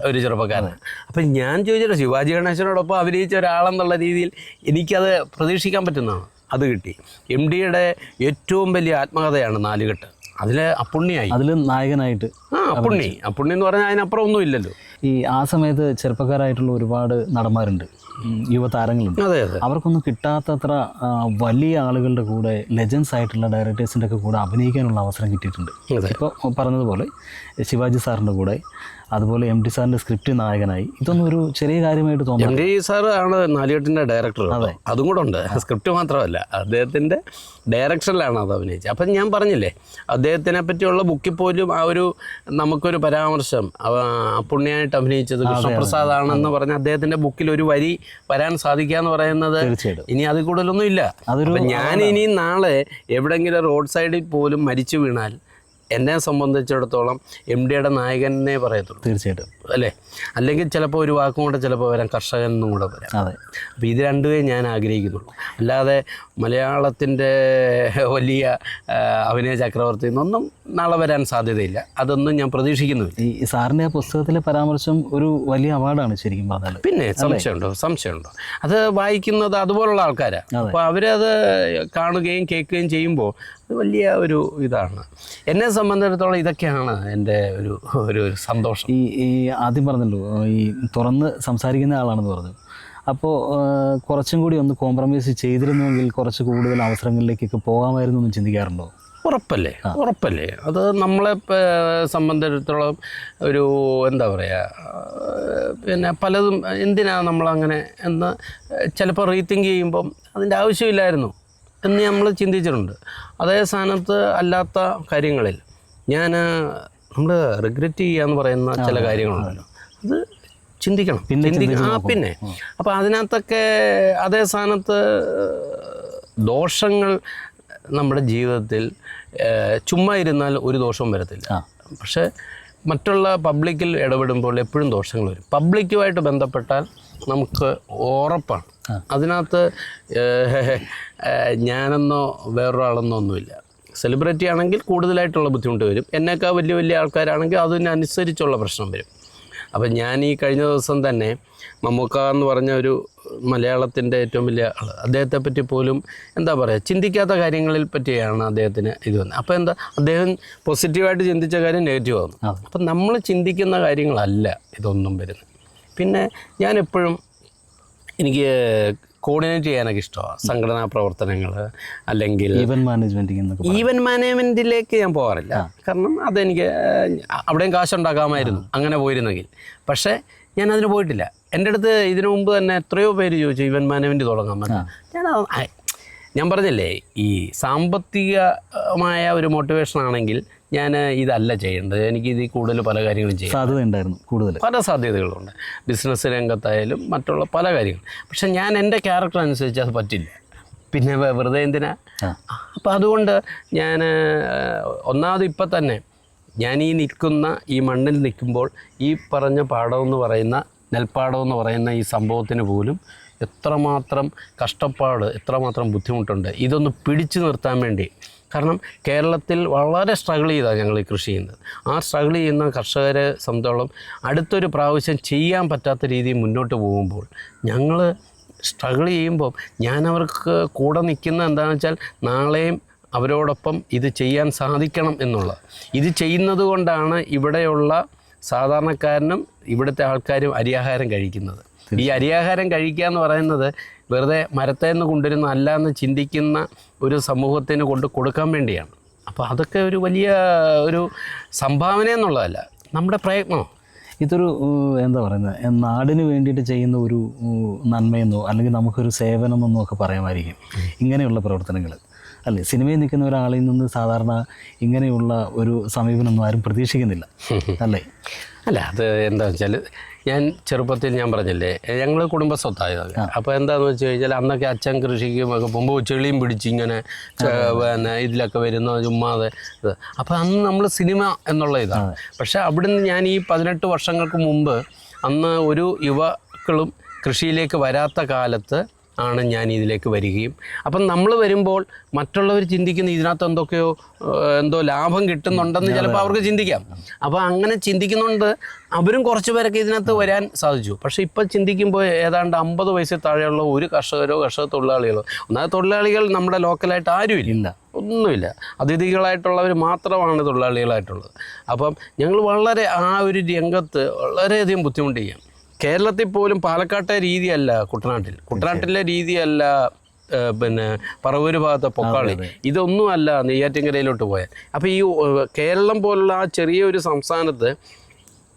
B: ഒരു ചെറുപ്പക്കാരനാണ്. അപ്പം ഞാൻ ചോദിച്ചിട്ട് ശിവാജി ഗണേശനോടൊപ്പം അഭിനയിച്ച ഒരാളെന്നുള്ള രീതിയിൽ എനിക്കത് പ്രതീക്ഷിക്കാൻ പറ്റുന്നതാണ്. അത് കിട്ടി. MDയുടെ ഏറ്റവും വലിയ ആത്മകഥയാണ് നാലുകെട്ട്. അതിൽ അപ്പുണ്ണിയായി,
A: അതിൽ നായകനായിട്ട്
B: അപ്പുണ്ണി എന്ന് പറഞ്ഞാൽ അതിനപ്പുറം ഒന്നും ഇല്ലല്ലോ.
A: ആ സമയത്ത് ചെറുപ്പക്കാരായിട്ടുള്ള ഒരുപാട് നടന്മാരുണ്ട്, യുവതാരങ്ങളുണ്ട്. അവർക്കൊന്നും കിട്ടാത്തത്ര വലിയ ആളുകളുടെ കൂടെ, ലെജൻസ് ആയിട്ടുള്ള ഡയറക്ടേഴ്സിൻ്റെ ഒക്കെ കൂടെ അഭിനയിക്കാനുള്ള അവസരം കിട്ടിയിട്ടുണ്ട്. ഇപ്പോൾ പറഞ്ഞതുപോലെ ശിവാജി സാറിൻ്റെ കൂടെ, അതുപോലെ MD സാറിൻ്റെ സ്ക്രിപ്റ്റ് നായകനായി. ഇതൊന്നും ഒരു ചെറിയ കാര്യമായിട്ട് തോന്നുന്നു.
B: MD സാർ ആണ് നാലുകെട്ടിൻ്റെ ഡയറക്ടർ. അതും കൂടെ ഉണ്ട്, സ്ക്രിപ്റ്റ് മാത്രമല്ല, അദ്ദേഹത്തിൻ്റെ ഡയറക്ഷനിലാണ് അത് അഭിനയിച്ചത്. അപ്പം ഞാൻ പറഞ്ഞില്ലേ, അദ്ദേഹത്തിനെ പറ്റിയുള്ള ബുക്കിൽ പോലും ആ ഒരു നമുക്കൊരു പരാമർശം, പുണ്യമായിട്ട് അഭിനയിച്ചത് കൃഷ്ണപ്രസാദ് ആണെന്ന് പറഞ്ഞ അദ്ദേഹത്തിൻ്റെ ബുക്കിൽ ഒരു വരി വരാൻ സാധിക്കുക എന്ന് പറയുന്നത് ഇനി അതിൽ കൂടുതലൊന്നും ഇല്ല. അപ്പം ഞാൻ ഇനി നാളെ എവിടെയെങ്കിലും റോഡ് സൈഡിൽ പോലും മരിച്ചു വീണാൽ എന്നെ സംബന്ധിച്ചിടത്തോളം MDയുടെ നായകനെ പറയത്തുള്ളൂ.
A: തീർച്ചയായിട്ടും
B: അല്ലേ? അല്ലെങ്കിൽ ചിലപ്പോൾ ഒരു വാക്കും കൂടെ ചിലപ്പോൾ വരാം, കർഷകൻ എന്നും കൂടെ വരാം. അപ്പോൾ ഇത് രണ്ടുമേ ഞാൻ ആഗ്രഹിക്കുന്നുള്ളൂ. അല്ലാതെ മലയാളത്തിൻ്റെ വലിയ അഭിനയ ചക്രവർത്തി എന്നൊന്നും നാളെ വരാൻ സാധ്യതയില്ല. അതൊന്നും ഞാൻ പ്രതീക്ഷിക്കുന്നില്ല.
A: ഈ സാറിൻ്റെ പുസ്തകത്തിലെ പരാമർശം ഒരു വലിയ അവാർഡാണ് ശരിക്കും പറഞ്ഞാൽ.
B: പിന്നെ സംശയമുണ്ടോ? അത് വായിക്കുന്നത് അതുപോലുള്ള ആൾക്കാരാണ്. അപ്പോൾ അവരത് കാണുകയും കേൾക്കുകയും ചെയ്യുമ്പോൾ അത് വലിയ ഒരു ഇതാണ്. എന്നെ സംബന്ധിച്ചിടത്തോളം ഇതൊക്കെയാണ് എൻ്റെ ഒരു സന്തോഷം.
A: ഈ ആദ്യം പറഞ്ഞല്ലോ, ഈ തുറന്ന് സംസാരിക്കുന്ന ആളാണെന്ന് പറഞ്ഞു. അപ്പോൾ കുറച്ചും കൂടി ഒന്ന് കോംപ്രമൈസ് ചെയ്തിരുന്നുവെങ്കിൽ കുറച്ച് കൂടുതൽ അവസരങ്ങളിലേക്കൊക്കെ പോകാമായിരുന്നു എന്ന് ചിന്തിക്കാറുണ്ടോ?
B: ഉറപ്പല്ലേ. അത് നമ്മളെ സംബന്ധിച്ചിടത്തോളം ഒരു എന്താ പറയുക, പിന്നെ പലതും എന്തിനാണ് നമ്മളങ്ങനെ എന്ന് ചിലപ്പോൾ റീതിങ്ക് ചെയ്യുമ്പം അതിൻ്റെ ആവശ്യമില്ലായിരുന്നു എന്ന് നമ്മൾ ചിന്തിച്ചിട്ടുണ്ട്. അതേ സ്ഥാനത്ത് അല്ലാത്ത കാര്യങ്ങളിൽ നമ്മൾ റിഗ്രറ്റ് ചെയ്യുക എന്ന് പറയുന്ന ചില കാര്യങ്ങളുണ്ടല്ലോ, അത് ചിന്തിക്കണം. പിന്നെ അപ്പോൾ അതിനകത്തൊക്കെ അതേ സ്ഥാനത്ത് ദോഷങ്ങൾ നമ്മുടെ ജീവിതത്തിൽ ചുമ്മാ ഇരുന്നാൽ ഒരു ദോഷവും വരത്തില്ല. പക്ഷേ മറ്റുള്ള പബ്ലിക്കിൽ ഇടപെടുമ്പോൾ എപ്പോഴും ദോഷങ്ങൾ വരും. പബ്ലിക്കുമായിട്ട് ബന്ധപ്പെട്ടാൽ നമുക്ക് ഉറപ്പാണ് അതിനകത്ത് ഞാനെന്നോ വേറൊരാളെന്നോ ഒന്നുമില്ല. സെലിബ്രിറ്റി ആണെങ്കിൽ കൂടുതലായിട്ടുള്ള ബുദ്ധിമുട്ട് വരും. എന്നേക്കാൾ വലിയ ആൾക്കാരാണെങ്കിൽ അതിനനുസരിച്ചുള്ള പ്രശ്നം വരും. അപ്പം ഞാൻ ഈ കഴിഞ്ഞ ദിവസം തന്നെ മമ്മൂക്ക എന്ന് പറഞ്ഞ ഒരു മലയാളത്തിൻ്റെ ഏറ്റവും വലിയ ആൾ, അദ്ദേഹത്തെ പറ്റി പോലും എന്താ പറയുക, ചിന്തിക്കാത്ത കാര്യങ്ങളിൽ പറ്റിയാണ് അദ്ദേഹത്തിന് ഇത് വന്നത്. അപ്പോൾ എന്താ, അദ്ദേഹം പോസിറ്റീവായിട്ട് ചിന്തിച്ച കാര്യം നെഗറ്റീവ് ആകുന്നു. അപ്പം നമ്മൾ ചിന്തിക്കുന്ന കാര്യങ്ങളല്ല ഇതൊന്നും വരുന്നത്. പിന്നെ ഞാൻ എപ്പോഴും എനിക്ക് കോർഡിനേറ്റ് ചെയ്യാനൊക്കെ ഇഷ്ടമാണ്. സംഘടനാ പ്രവർത്തനങ്ങൾ അല്ലെങ്കിൽ ഈവൻറ്റ് മാനേജ്മെൻറ്റിലേക്ക് ഞാൻ പോകാറില്ല. കാരണം അതെനിക്ക് അവിടെയും കാശുണ്ടാക്കാമായിരുന്നു അങ്ങനെ പോയിരുന്നെങ്കിൽ. പക്ഷേ ഞാൻ അതിന് പോയിട്ടില്ല. എൻ്റെ അടുത്ത് ഇതിനു മുമ്പ് തന്നെ എത്രയോ പേര് ചോദിച്ചു ഈവൻറ്റ് മാനേജ്മെൻറ്റ് തുടങ്ങാൻ പറ്റും. ഞാൻ പറഞ്ഞില്ലേ, ഈ സാമ്പത്തികമായ ഒരു മോട്ടിവേഷൻ ആണെങ്കിൽ ഞാൻ ഇതല്ല ചെയ്യേണ്ടത്, എനിക്ക് ഇതിൽ കൂടുതൽ പല കാര്യങ്ങളും ചെയ്യാം.
A: സാധ്യത ഉണ്ടായിരുന്നു കൂടുതൽ,
B: പല സാധ്യതകളുണ്ട്, ബിസിനസ് രംഗത്തായാലും മറ്റുള്ള പല കാര്യങ്ങളും. പക്ഷെ ഞാൻ എൻ്റെ ക്യാരക്ടർ അനുസരിച്ച് അത് പറ്റില്ല, പിന്നെ വെറുതെ എന്തിനാ. അപ്പം അതുകൊണ്ട് ഞാൻ ഒന്നാമത് ഇപ്പം തന്നെ ഞാൻ ഈ നിൽക്കുന്ന ഈ മണ്ണിൽ നിൽക്കുമ്പോൾ ഈ പറഞ്ഞ പാടമെന്ന് പറയുന്ന നെൽപ്പാടമെന്ന് പറയുന്ന ഈ സംഭവത്തിന് പോലും എത്രമാത്രം കഷ്ടപ്പാട്, എത്രമാത്രം ബുദ്ധിമുട്ടുണ്ട് ഇതൊന്ന് പിടിച്ചു നിർത്താൻ വേണ്ടി. കാരണം കേരളത്തിൽ വളരെ സ്ട്രഗിൾ ചെയ്താണ് ഞങ്ങൾ ഈ കൃഷി ചെയ്യുന്നത്. ആ സ്ട്രഗിൾ ചെയ്യുന്ന കർഷകരെ സംബന്ധിച്ചോളം അടുത്തൊരു പ്രാവശ്യം ചെയ്യാൻ പറ്റാത്ത രീതിയിൽ മുന്നോട്ട് പോകുമ്പോൾ ഞങ്ങൾ സ്ട്രഗിൾ ചെയ്യുമ്പോൾ ഞാൻ അവർക്ക് കൂടെ നിൽക്കുന്ന എന്താണെന്ന് വെച്ചാൽ നാളെയും അവരോടൊപ്പം ഇത് ചെയ്യാൻ സാധിക്കണം എന്നുള്ളത്. ഇത് ചെയ്യുന്നത് കൊണ്ടാണ് ഇവിടെയുള്ള സാധാരണക്കാരനും ഇവിടുത്തെ ആൾക്കാരും അരിയാഹാരം കഴിക്കുന്നത്. ഈ അരിയാഹാരം കഴിക്കുക എന്ന് പറയുന്നത് വെറുതെ മരത്തിൽ നിന്ന് കൊണ്ടുവരുന്ന അല്ല എന്ന് ചിന്തിക്കുന്ന ഒരു സമൂഹത്തിന് കൊണ്ട് കൊടുക്കാൻ വേണ്ടിയാണ്. അപ്പോൾ അതൊക്കെ ഒരു വലിയ ഒരു സംഭാവന എന്നുള്ളതല്ല, നമ്മുടെ പ്രയത്നം.
A: ഇതൊരു എന്താ പറയുന്നത്, നാടിന് വേണ്ടിയിട്ട് ചെയ്യുന്ന ഒരു നന്മയെന്നോ അല്ലെങ്കിൽ നമുക്കൊരു സേവനമെന്നോ ഒക്കെ പറയാമായിരിക്കും ഇങ്ങനെയുള്ള പ്രവർത്തനങ്ങൾ, അല്ലേ? സിനിമയിൽ നിൽക്കുന്ന ഒരാളിൽ നിന്ന് സാധാരണ ഇങ്ങനെയുള്ള ഒരു സമീപനമൊന്നും ആരും പ്രതീക്ഷിക്കുന്നില്ല, അല്ലേ?
B: അല്ല, അത് എന്താണെന്ന് വെച്ചാൽ ഞാൻ ചെറുപ്പത്തിൽ ഞാൻ പറഞ്ഞില്ലേ ഞങ്ങൾ കുടുംബ സ്വത്തായത്. അപ്പോൾ എന്താണെന്ന് വെച്ച് കഴിഞ്ഞാൽ അന്നൊക്കെ അച്ഛൻ കൃഷിക്കും ഒക്കെ പോകുമ്പോൾ ചെളിയും പിടിച്ച് ഇങ്ങനെ പിന്നെ ഇതിലൊക്കെ വരുന്ന ചുമ്മാതെ ഇത്. അപ്പോൾ അന്ന് നമ്മൾ സിനിമ എന്നുള്ള ഇതാണ്. പക്ഷേ അവിടുന്ന് ഞാൻ ഈ 18 വർഷങ്ങൾക്ക് മുമ്പ് അന്ന് ഒരു യുവാക്കളും കൃഷിയിലേക്ക് വരാത്ത കാലത്ത് ആണ് ഞാൻ ഇതിലേക്ക് വരികയും, അപ്പം നമ്മൾ വരുമ്പോൾ മറ്റുള്ളവർ ചിന്തിക്കുന്ന ഇതിനകത്ത് എന്തോ ലാഭം കിട്ടുന്നുണ്ടെന്ന് ചിലപ്പോൾ അവർക്ക് ചിന്തിക്കാം. അപ്പോൾ അങ്ങനെ ചിന്തിക്കുന്നുണ്ട് അവരും കുറച്ച് പേരൊക്കെ ഇതിനകത്ത് വരാൻ സാധിച്ചു. പക്ഷേ ഇപ്പം ചിന്തിക്കുമ്പോൾ ഏതാണ്ട് 50 വയസ്സിൽ താഴെയുള്ള ഒരു കർഷക തൊഴിലാളികളോ, ഒന്നാമത് തൊഴിലാളികൾ നമ്മുടെ ലോക്കലായിട്ട് ആരുമില്ല, ഒന്നുമില്ല, അതിഥികളായിട്ടുള്ളവർ മാത്രമാണ് തൊഴിലാളികളായിട്ടുള്ളത്. അപ്പം ഞങ്ങൾ വളരെ ആ ഒരു രംഗത്ത് വളരെയധികം ബുദ്ധിമുട്ട് ചെയ്യാം. കേരളത്തിൽ പോലും പാലക്കാട്ടെ രീതിയല്ല കുട്ടനാട്ടിലെ രീതിയല്ല പിന്നെ പറവൂർ ഭാഗത്തെ പൊക്കാളി, ഇതൊന്നുമല്ല നെയ്യാറ്റിൻകരയിലോട്ട് പോയാൽ. അപ്പോൾ ഈ കേരളം പോലുള്ള ആ ചെറിയൊരു സംസ്ഥാനത്ത്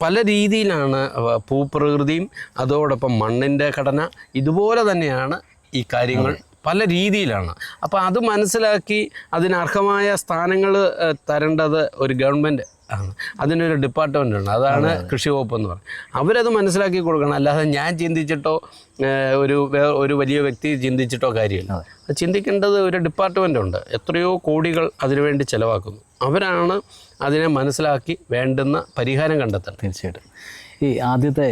B: പല രീതിയിലാണ് ഭൂപ്രകൃതിയും അതോടൊപ്പം മണ്ണിൻ്റെ ഘടന ഇതുപോലെ തന്നെയാണ് ഈ കാര്യങ്ങൾ പല രീതിയിലാണ്. അപ്പോൾ അത് മനസ്സിലാക്കി അതിനർഹമായ സ്ഥാനങ്ങൾ തരേണ്ടത് ഒരു ഗവൺമെൻറ് ആണ്, അതിനൊരു ഡിപ്പാർട്ട്മെൻ്റ് ഉണ്ട്, അതാണ് കൃഷി വകുപ്പ് എന്ന് പറയുന്നത്. അവരത് മനസ്സിലാക്കി കൊടുക്കണം. അല്ലാതെ ഞാൻ ചിന്തിച്ചിട്ടോ ഒരു വലിയ വ്യക്തി ചിന്തിച്ചിട്ടോ കാര്യമില്ല. അത് ചിന്തിക്കേണ്ടത് ഒരു ഡിപ്പാർട്ട്മെൻ്റ് ഉണ്ട്, എത്രയോ കോടികൾ അതിനുവേണ്ടി ചിലവാക്കുന്നു. അവരാണ് അതിനെ മനസ്സിലാക്കി വേണ്ടുന്ന പരിഹാരം കണ്ടെത്തണം.
A: തീർച്ചയായിട്ടും. ഈ ആദ്യത്തെ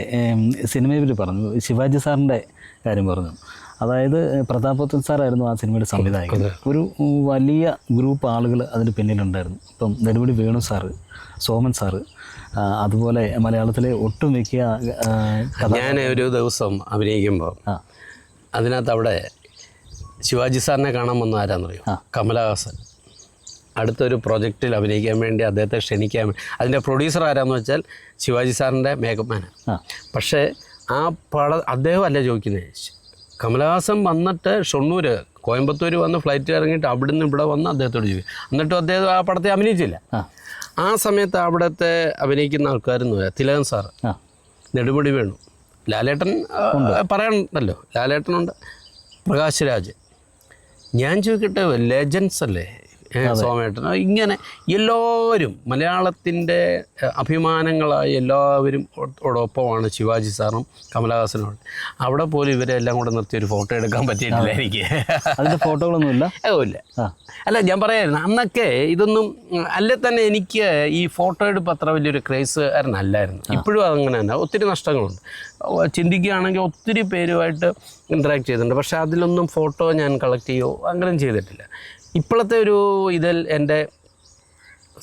A: സിനിമയിൽ പറഞ്ഞു, ശിവാജി സാറിൻ്റെ കാര്യം പറഞ്ഞു. അതായത് പ്രതാപത്തൻ സാറായിരുന്നു ആ സിനിമയുടെ സംവിധായകൻ. ഒരു വലിയ ഗ്രൂപ്പ് ആളുകൾ അതിന് പിന്നിലുണ്ടായിരുന്നു. ഇപ്പം നെടുമുടി വേണു സാറ്, സോമൻ സാറ്, അതുപോലെ മലയാളത്തിലെ ഒട്ടുമിക്ക
B: ഞാൻ ഒരു ദിവസം അഭിനയിക്കുമ്പോൾ അതിനകത്ത് അവിടെ ശിവാജി സാറിനെ കാണാൻ വന്ന ആരാന്നറിയോ? കമലഹാസൻ. അടുത്തൊരു പ്രൊജക്റ്റിൽ അഭിനയിക്കാൻ വേണ്ടി അദ്ദേഹത്തെ ക്ഷണിക്കാൻ വേണ്ടി, അതിൻ്റെ പ്രൊഡ്യൂസർ ആരാന്ന് വെച്ചാൽ ശിവാജി സാറിൻ്റെ മേക്കപ്പ് മാനാണ്. പക്ഷേ ആ അദ്ദേഹം അല്ല ചോദിക്കുന്നത്, കമലഹാസൻ വന്നിട്ട് ഷൊർണൂർ കോയമ്പത്തൂർ വന്ന് ഫ്ലൈറ്റ് ഇറങ്ങിയിട്ട് അവിടുന്ന് ഇവിടെ വന്ന് അദ്ദേഹത്തോട് ചോദിക്കും. എന്നിട്ടും അദ്ദേഹം ആ പടത്തെ അഭിനയിച്ചില്ല. ആ സമയത്ത് അവിടുത്തെ അഭിനയിക്കുന്ന ആൾക്കാരെന്ന് പറയാം തിലകൻ സാറ്, നെടുമുടി വേണു, ലാലേട്ടൻ പറയണ്ടല്ലോ, ലാലേട്ടനുണ്ട്, പ്രകാശ് രാജ്. ഞാൻ ചോദിക്കട്ടെ, ലെജൻസ് അല്ലേ സോമേട്ടൻ? ഇങ്ങനെ എല്ലാവരും മലയാളത്തിൻ്റെ അഭിമാനങ്ങളായ എല്ലാവരും ഒപ്പമാണ് ശിവാജി സാറും കമലഹാസനും. അവിടെ പോലും ഇവരെല്ലാം കൂടെ നിർത്തി ഒരു ഫോട്ടോ എടുക്കാൻ പറ്റിയിട്ടില്ല എനിക്ക്.
A: അതിൻ്റെ ഫോട്ടോകളൊന്നുമില്ല.
B: ഇല്ല, അല്ല ഞാൻ പറയായിരുന്നു അന്നൊക്കെ ഇതൊന്നും അല്ലേ തന്നെ എനിക്ക് ഈ ഫോട്ടോ എടുപ്പ് അത്ര വലിയൊരു ക്രേസുകാരനല്ലായിരുന്നു. ഇപ്പോഴും അതങ്ങനെ തന്നെ, ഒത്തിരി നഷ്ടങ്ങളുണ്ട്. ചിന്തിക്കുകയാണെങ്കിൽ ഒത്തിരി പേരുമായിട്ട് ഇൻട്രാക്ട് ചെയ്തിട്ടുണ്ട്, പക്ഷേ അതിലൊന്നും ഫോട്ടോ ഞാൻ കളക്ട് ചെയ്യുകയോ അങ്ങനെ ചെയ്തിട്ടില്ല. ഇപ്പോഴത്തെ ഒരു ഇതിൽ എൻ്റെ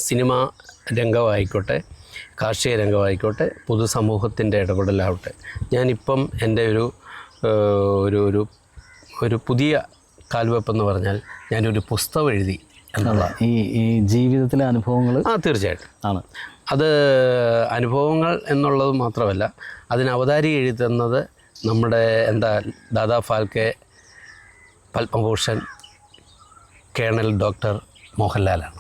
B: സിനിമ രംഗമായിക്കോട്ടെ, കാർഷിക രംഗമായിക്കോട്ടെ, പൊതുസമൂഹത്തിൻ്റെ ഇടപെടലാവട്ടെ, ഞാനിപ്പം എൻ്റെ ഒരു പുതിയ കാൽവെപ്പെന്ന് പറഞ്ഞാൽ ഞാനൊരു പുസ്തകം എഴുതി എന്നുള്ള
A: ഈ ജീവിതത്തിലെ അനുഭവങ്ങൾ.
B: തീർച്ചയായിട്ടും ആണ്. അത് അനുഭവങ്ങൾ എന്നുള്ളത് മാത്രമല്ല, അതിന് അവതാരിക എഴുതുന്നത് നമ്മുടെ ദാദാ ഫാൽക്കെ, പത്മഭൂഷൺ, കേണൽ ഡോക്ടർ മോഹൻലാലാണ്,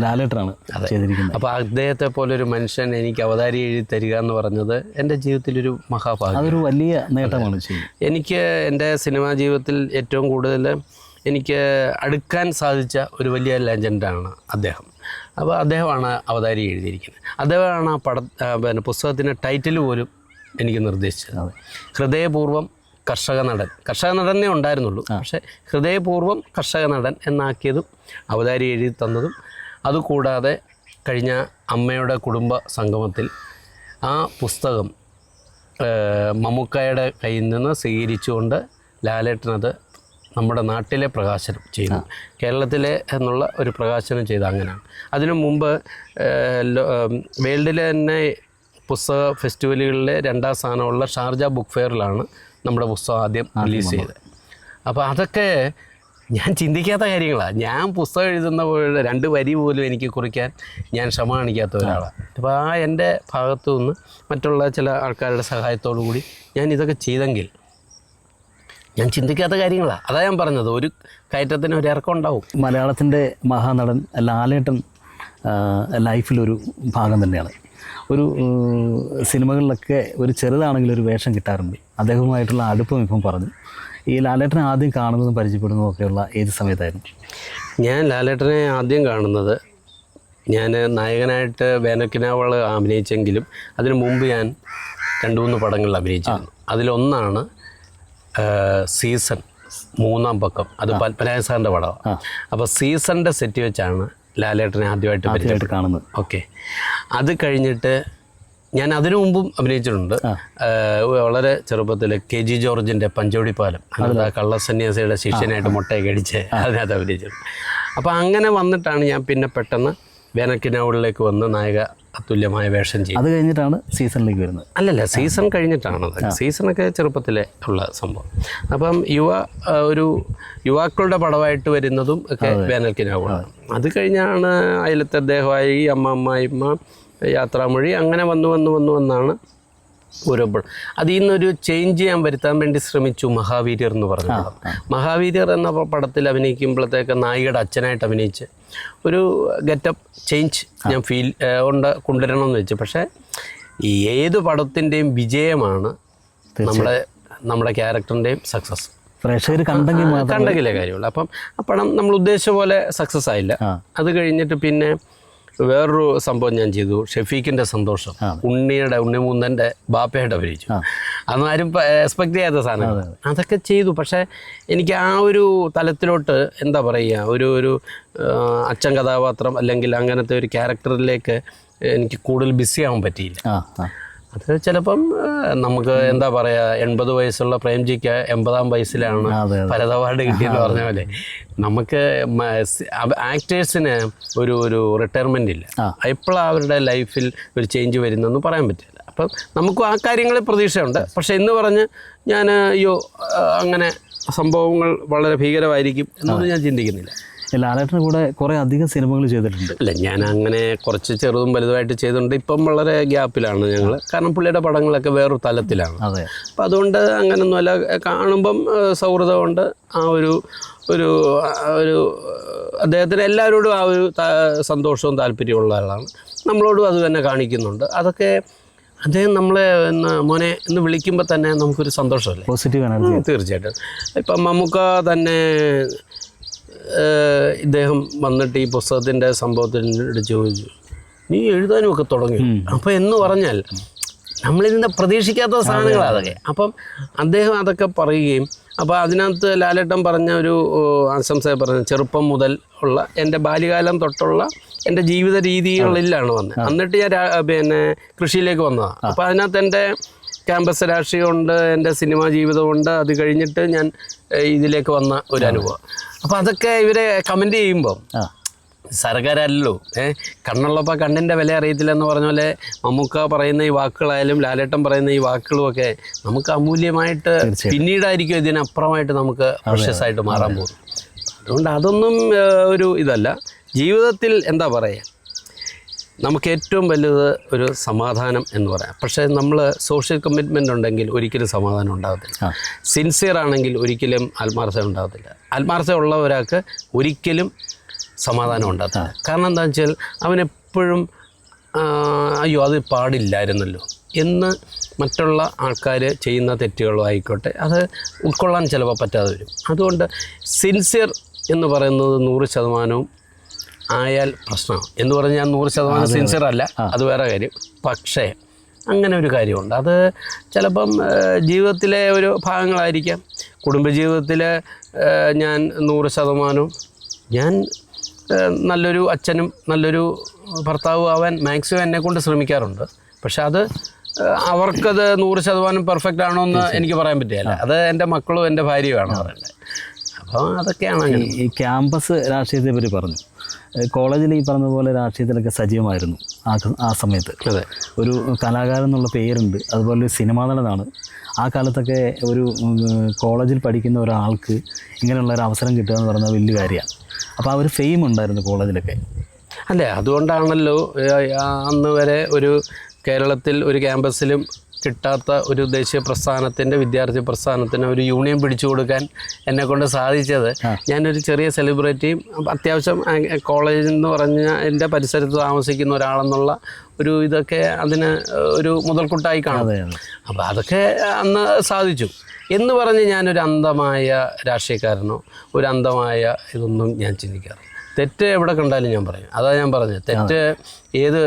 A: ലാലേട്ടനാണ് ചെയ്തിരിക്കുന്നത്.
B: അപ്പോൾ അദ്ദേഹത്തെ പോലൊരു മനുഷ്യൻ എനിക്ക് അവതാരിക എഴുതി തരിക എന്ന് പറഞ്ഞത് എൻ്റെ ജീവിതത്തിലൊരു മഹാഭാഗ്യം,
A: അതൊരു വലിയ നേട്ടമാണ്.
B: എനിക്ക് എൻ്റെ സിനിമാ ജീവിതത്തിൽ ഏറ്റവും കൂടുതൽ എനിക്ക് അടുക്കാൻ സാധിച്ച ഒരു വലിയ ലെജൻഡാണ് അദ്ദേഹം. അപ്പോൾ അദ്ദേഹമാണ് അവതാരി എഴുതിയിരിക്കുന്നത്. അദ്ദേഹമാണ് പിന്നെ പുസ്തകത്തിൻ്റെ ടൈറ്റിൽ പോലും എനിക്ക് നിർദ്ദേശിച്ചത്. ഹൃദയപൂർവ്വം കർഷക നടനേ ഉണ്ടായിരുന്നുള്ളൂ, പക്ഷേ ഹൃദയപൂർവ്വം കർഷക നടൻ എന്നാക്കിയതും അവതാരി എഴുതി തന്നതും. അതുകൂടാതെ കഴിഞ്ഞ അമ്മയുടെ കുടുംബ സംഗമത്തിൽ ആ പുസ്തകം മമ്മൂക്കായുടെ കയ്യിൽ നിന്ന് സ്വീകരിച്ചുകൊണ്ട് ലാലേട്ടനത് നമ്മുടെ നാട്ടിലെ പ്രകാശനം ചെയ്തു, കേരളത്തിലെ എന്നുള്ള ഒരു പ്രകാശനം ചെയ്ത്. അങ്ങനെയാണ്. അതിനു മുമ്പ് വേൾഡിലെ തന്നെ പുസ്തക ഫെസ്റ്റിവലുകളിലെ 2ാം സ്ഥാനമുള്ള ഷാർജ ബുക്ക് ഫെയറിലാണ് നമ്മുടെ പുസ്തകം ആദ്യം റിലീസ് ചെയ്തത്. അപ്പോൾ അതൊക്കെ ഞാൻ ചിന്തിക്കാത്ത കാര്യങ്ങളാണ്. ഞാൻ പുസ്തകം എഴുതുന്ന പോലെ 2 വരി പോലും എനിക്ക് കുറിക്കാൻ ഞാൻ ക്ഷമ കാണിക്കാത്ത ഒരാളാണ്. അപ്പോൾ ആ എൻ്റെ ഭാഗത്തു നിന്ന് മറ്റുള്ള ചില ആൾക്കാരുടെ സഹായത്തോടു കൂടി ഞാൻ ഇതൊക്കെ ചെയ്തെങ്കിൽ ഞാൻ ചിന്തിക്കാത്ത കാര്യങ്ങളാണ്. അതാണ് ഞാൻ പറഞ്ഞത്, ഒരു കയറ്റത്തിന് ഒരു ഇറക്കം ഉണ്ടാവും.
A: മലയാളത്തിൻ്റെ മഹാനടൻ ലാലേട്ടൻ ലൈഫിലൊരു ഭാഗം തന്നെയാണ്. ഒരു സിനിമകളിലൊക്കെ ഒരു ചെറുതാണെങ്കിലും ഒരു വേഷം കിട്ടാറുണ്ട്. അദ്ദേഹവുമായിട്ടുള്ള അടുപ്പം ഇപ്പം പറഞ്ഞു. ഈ ലാലേട്ടനെ ആദ്യം കാണുന്നതും പരിചയപ്പെടുന്നതും ഒക്കെയുള്ള ഏത് സമയത്തായിരുന്നു?
B: ഞാൻ ലാലേട്ടനെ ആദ്യം കാണുന്നത്, ഞാൻ നായകനായിട്ട് വേനൽക്കിനാവൾ അഭിനയിച്ചെങ്കിലും അതിനു മുമ്പ് ഞാൻ 2-3 പടങ്ങളിൽ അഭിനയിച്ചിരുന്നു. അതിലൊന്നാണ് സീസൺ 3-ാം പക്കം. അത് പത്മനാഭൻ സാറിൻ്റെ പടമാണ്. അപ്പോൾ സീസണിൻ്റെ സെറ്റ് വെച്ചാണ് ലാലേട്ടനെ ആദ്യമായിട്ട്
A: കാണുന്നത്.
B: ഓക്കെ. അത് കഴിഞ്ഞിട്ട് ഞാൻ അതിനു മുമ്പും അഭിനയിച്ചിട്ടുണ്ട്. വളരെ ചെറുപ്പത്തിൽ KG ജോർജിൻ്റെ പഞ്ചോടിപ്പാലം, അതായത് കള്ളസന്യാസിയുടെ ശിഷ്യനായിട്ട് മുട്ടയൊക്കെ അടിച്ച് അതിനകത്ത് അഭിനയിച്ചിട്ടുണ്ട്. അപ്പോൾ അങ്ങനെ വന്നിട്ടാണ് ഞാൻ പിന്നെ പെട്ടെന്ന് വേനൽക്കിനാവുകളിലേക്ക് വന്ന് നായക അതുല്യമായ വേഷം ചെയ്യും.
A: അത് കഴിഞ്ഞിട്ടാണ് സീസണിലേക്ക് വരുന്നത്?
B: അല്ലല്ല, സീസൺ കഴിഞ്ഞിട്ടാണത്. സീസണൊക്കെ ചെറുപ്പത്തിലെ ഉള്ള സംഭവം. അപ്പം യുവാക്കളുടെ പടമായിട്ട് വരുന്നതും ഒക്കെ വേനൽക്കിനാവുകളാണ്. അത് കഴിഞ്ഞാണ് അയലത്തെ അദ്ദേഹമായി, അമ്മായിമ്മ, യാത്രാമൊഴി, അങ്ങനെ വന്നാണ് ഓരോ പടം. അതിൽ നിന്നൊരു ചേഞ്ച് ചെയ്യാൻ വരുത്താൻ വേണ്ടി ശ്രമിച്ചു മഹാവീര്യർ എന്ന് പറഞ്ഞ പടം. മഹാവീര്യർ എന്ന പടത്തിൽ അഭിനയിക്കുമ്പോഴത്തേക്ക് നായികയുടെ അച്ഛനായിട്ട് അഭിനയിച്ച് ഒരു ഗെറ്റപ്പ് ചേഞ്ച് ഞാൻ കൊണ്ടുവരണമെന്ന് വെച്ചു. പക്ഷേ ഈ ഏത് പടത്തിൻ്റെയും വിജയമാണ് നമ്മുടെ ക്യാരക്ടറിൻ്റെയും സക്സസ്.
A: പ്രേക്ഷകർ
B: കണ്ടെങ്കിലേ കാര്യമുള്ളൂ. അപ്പം ആ പടം നമ്മൾ ഉദ്ദേശിച്ച പോലെ സക്സസ് ആയില്ല. അത് കഴിഞ്ഞിട്ട് പിന്നെ വേറൊരു സംഭവം ഞാൻ ചെയ്തു, ഷെഫീഖിൻ്റെ സന്തോഷം. ഉണ്ണിമൂന്നൻ്റെ ബാപ്പയായിട്ട് അഭിനയിച്ചു. അതൊന്നും ആരും എക്സ്പെക്ട് ചെയ്യാത്ത സാധനം. അതൊക്കെ ചെയ്തു. പക്ഷേ എനിക്ക് ആ ഒരു തലത്തിലോട്ട് എന്താ പറയുക, ഒരു അച്ഛൻ കഥാപാത്രം അല്ലെങ്കിൽ അങ്ങനത്തെ ഒരു ക്യാരക്ടറിലേക്ക് എനിക്ക് കൂടുതൽ ബിസി ആവാൻ പറ്റിയില്ല. അത് ചിലപ്പം നമുക്ക് എന്താ പറയുക, 80 വയസ്സുള്ള പ്രേംജിക്ക് 80-ാം വയസ്സിലാണ് ഭരത് അവാർഡ് കിട്ടിയെന്ന് പറഞ്ഞ പോലെ നമുക്ക് ആക്ടേഴ്സിന് ഒരു റിട്ടയർമെൻ്റ് ഇല്ല. എപ്പോഴാണ് അവരുടെ ലൈഫിൽ ഒരു ചേഞ്ച് വരുന്നതെന്ന് പറയാൻ പറ്റില്ല. അപ്പം നമുക്കും ആ കാര്യങ്ങളിൽ പ്രതീക്ഷയുണ്ട്. പക്ഷേ എന്ന് പറഞ്ഞ് ഞാൻ അങ്ങനെ സംഭവങ്ങൾ വളരെ ഭീകരമായിരിക്കും എന്നൊന്നും ഞാൻ ചിന്തിക്കുന്നില്ല.
A: ലാലേട്ടന് കൂടെ കുറേ അധികം സിനിമകൾ ചെയ്തിട്ടുണ്ട്.
B: അല്ല, ഞാൻ അങ്ങനെ കുറച്ച് ചെറുതും വലുതുമായിട്ട് ചെയ്തിട്ടുണ്ട്. ഇപ്പം വളരെ ഗ്യാപ്പിലാണ് ഞങ്ങൾ, കാരണം പുള്ളിയുടെ പടങ്ങളൊക്കെ വേറൊരു തലത്തിലാണ്. അപ്പം അതുകൊണ്ട് അങ്ങനൊന്നുമല്ല, കാണുമ്പം സൗഹൃദമുണ്ട്. ആ ഒരു അദ്ദേഹത്തിന് എല്ലാവരോടും ആ ഒരു സന്തോഷവും താല്പര്യമുള്ള ആളാണ്. നമ്മളോടും അത് തന്നെ കാണിക്കുന്നുണ്ട്. അതൊക്കെ അദ്ദേഹം നമ്മളെ മോനെ എന്ന് വിളിക്കുമ്പോൾ തന്നെ നമുക്കൊരു സന്തോഷമല്ലേ,
A: പോസിറ്റീവ് എനർജി.
B: തീർച്ചയായിട്ടും. ഇപ്പം മമ്മൂക്ക തന്നെ ഇദ്ദേഹം വന്നിട്ട് ഈ പുസ്തകത്തിൻ്റെ സംഭവത്തിൻ്റെ ചോദിച്ചു, നീ എഴുതാനുമൊക്കെ തുടങ്ങി. അപ്പോൾ എന്ന് പറഞ്ഞാൽ നമ്മളിതിൻ്റെ പ്രതീക്ഷിക്കാത്ത സാധനങ്ങളാണ് അതൊക്കെ. അപ്പം അദ്ദേഹം അതൊക്കെ പറയുകയും, അപ്പോൾ അതിനകത്ത് ലാലേട്ടൻ പറഞ്ഞ ഒരു ആശംസ പറഞ്ഞ ചെറുപ്പം മുതൽ ഉള്ള എൻ്റെ ബാല്യകാലം തൊട്ടുള്ള എൻ്റെ ജീവിത രീതികളിലാണ് വന്നത്. എന്നിട്ട് ഞാൻ കൃഷിയിലേക്ക് വന്നതാണ്. അപ്പോൾ അതിനകത്ത് എൻ്റെ ക്യാമ്പസ് രാഷ്ട്രീയമുണ്ട്, എൻ്റെ സിനിമാ ജീവിതമുണ്ട്. അത് കഴിഞ്ഞിട്ട് ഞാൻ ഇതിലേക്ക് വന്ന ഒരു അനുഭവം. അപ്പോൾ അതൊക്കെ ഇവരെ കമൻറ്റ് ചെയ്യുമ്പം സർക്കാരല്ലോ കണ്ണുള്ളപ്പോൾ കണ്ണിൻ്റെ വില അറിയത്തില്ലെന്ന് പറഞ്ഞ പോലെ മമ്മൂക്ക പറയുന്ന ഈ വാക്കുകളായാലും ലാലേട്ടൻ പറയുന്ന ഈ വാക്കുകളുമൊക്കെ നമുക്ക് അമൂല്യമായിട്ട് പിന്നീടായിരിക്കും ഇതിനപ്പുറമായിട്ട് നമുക്ക് പ്രഷ്യസായിട്ട് മാറാൻ പോകും. അതുകൊണ്ട് അതൊന്നും ഒരു ഇതല്ല. ജീവിതത്തിൽ എന്താ പറയുക, നമുക്ക് ഏറ്റവും വലുത് ഒരു സമാധാനം എന്ന് പറയാം. പക്ഷേ നമ്മൾ സോഷ്യൽ കമ്മിറ്റ്മെൻ്റ് ഉണ്ടെങ്കിൽ ഒരിക്കലും സമാധാനം ഉണ്ടാകത്തില്ല. സിൻസിയർ ആണെങ്കിൽ ഒരിക്കലും ആത്മാർത്ഥത ഉണ്ടാകത്തില്ല. ആത്മാർത്ഥത ഉള്ള ഒരാൾക്ക് ഒരിക്കലും സമാധാനം ഉണ്ടാകത്തില്ല. കാരണം എന്താണെന്ന് വെച്ചാൽ അവനെപ്പോഴും അയ്യോ അത് പാടില്ലായിരുന്നല്ലോ എന്ന് മറ്റുള്ള ആൾക്കാർ ചെയ്യുന്ന തെറ്റുകളോ ആയിക്കോട്ടെ അത് ഉൾക്കൊള്ളാൻ ചിലപ്പോൾ പറ്റാതെ വരും. അതുകൊണ്ട് സിൻസിയർ എന്ന് പറയുന്നത് 100% ആയാൽ പ്രശ്നമാണ് എന്ന് പറഞ്ഞാൽ ഞാൻ 100% സിൻസിയർ അല്ല, അത് വേറെ കാര്യം. പക്ഷേ അങ്ങനെ ഒരു കാര്യമുണ്ട്. അത് ചിലപ്പം ജീവിതത്തിലെ ഒരു ഭാഗങ്ങളായിരിക്കാം. കുടുംബജീവിതത്തിൽ ഞാൻ 100% ഞാൻ നല്ലൊരു അച്ഛനും നല്ലൊരു ഭർത്താവും ആവാൻ മാക്സിമം എന്നെക്കൊണ്ട് ശ്രമിക്കാറുണ്ട്. പക്ഷെ അത് അവർക്കത് 100% പെർഫെക്റ്റ് ആണോ എന്ന് എനിക്ക് പറയാൻ പറ്റില്ല. അത് എൻ്റെ മക്കളും എൻ്റെ ഭാര്യയുമാണ് പറയേണ്ടത്. അപ്പോൾ അതൊക്കെയാണ് അങ്ങനെ.
A: ഈ ക്യാമ്പസ് രാഷ്ട്രീയത്തെ പറ്റി പറഞ്ഞു. കോളേജിൽ ഈ പറഞ്ഞതുപോലെ രാഷ്ട്രീയത്തിലൊക്കെ സജീവമായിരുന്നു ആ സമയത്ത്.
B: അതെ, ഒരു
A: കലാകാരൻ എന്നുള്ള പേരുണ്ട്, അതുപോലെ ഒരു സിനിമാ നടനാണ്. ആ കാലത്തൊക്കെ ഒരു കോളേജിൽ പഠിക്കുന്ന ഒരാൾക്ക് ഇങ്ങനെയുള്ള ഒരു അവസരം കിട്ടുക എന്ന് പറഞ്ഞാൽ വലിയ കാര്യമാണ്. അപ്പോൾ ആ ഒരു ഫെയിം ഉണ്ടായിരുന്നു കോളേജിലൊക്കെ.
B: അല്ലേ, അതുകൊണ്ടാണല്ലോ അന്ന് വരെ ഒരു കേരളത്തിൽ ഒരു ക്യാമ്പസിലും കിട്ടാത്ത ഒരു ദേശീയ പ്രസ്ഥാനത്തിൻ്റെ വിദ്യാർത്ഥി പ്രസ്ഥാനത്തിന് ഒരു യൂണിയൻ പിടിച്ചു കൊടുക്കാൻ എന്നെക്കൊണ്ട് സാധിച്ചത്. ഞാനൊരു ചെറിയ സെലിബ്രിറ്റിയും അത്യാവശ്യം കോളേജിൽ എന്ന് പറഞ്ഞാൽ എൻ്റെ പരിസരത്ത് താമസിക്കുന്ന ഒരാളെന്നുള്ള ഒരു ഇതൊക്കെ അതിന് ഒരു മുതൽക്കൂട്ടായി കാണും. അപ്പോൾ അതൊക്കെ അന്ന് സാധിച്ചു എന്ന് പറഞ്ഞ് ഞാനൊരു അന്ധമായ രാഷ്ട്രീയക്കാരനോ ഒരു അന്ധമായ ഇതൊന്നും ഞാൻ ചിന്തിക്കാറില്ല. തെറ്റ് എവിടെ കണ്ടാലും ഞാൻ പറയും. അതാ ഞാൻ പറഞ്ഞത്, തെറ്റ് ഏത്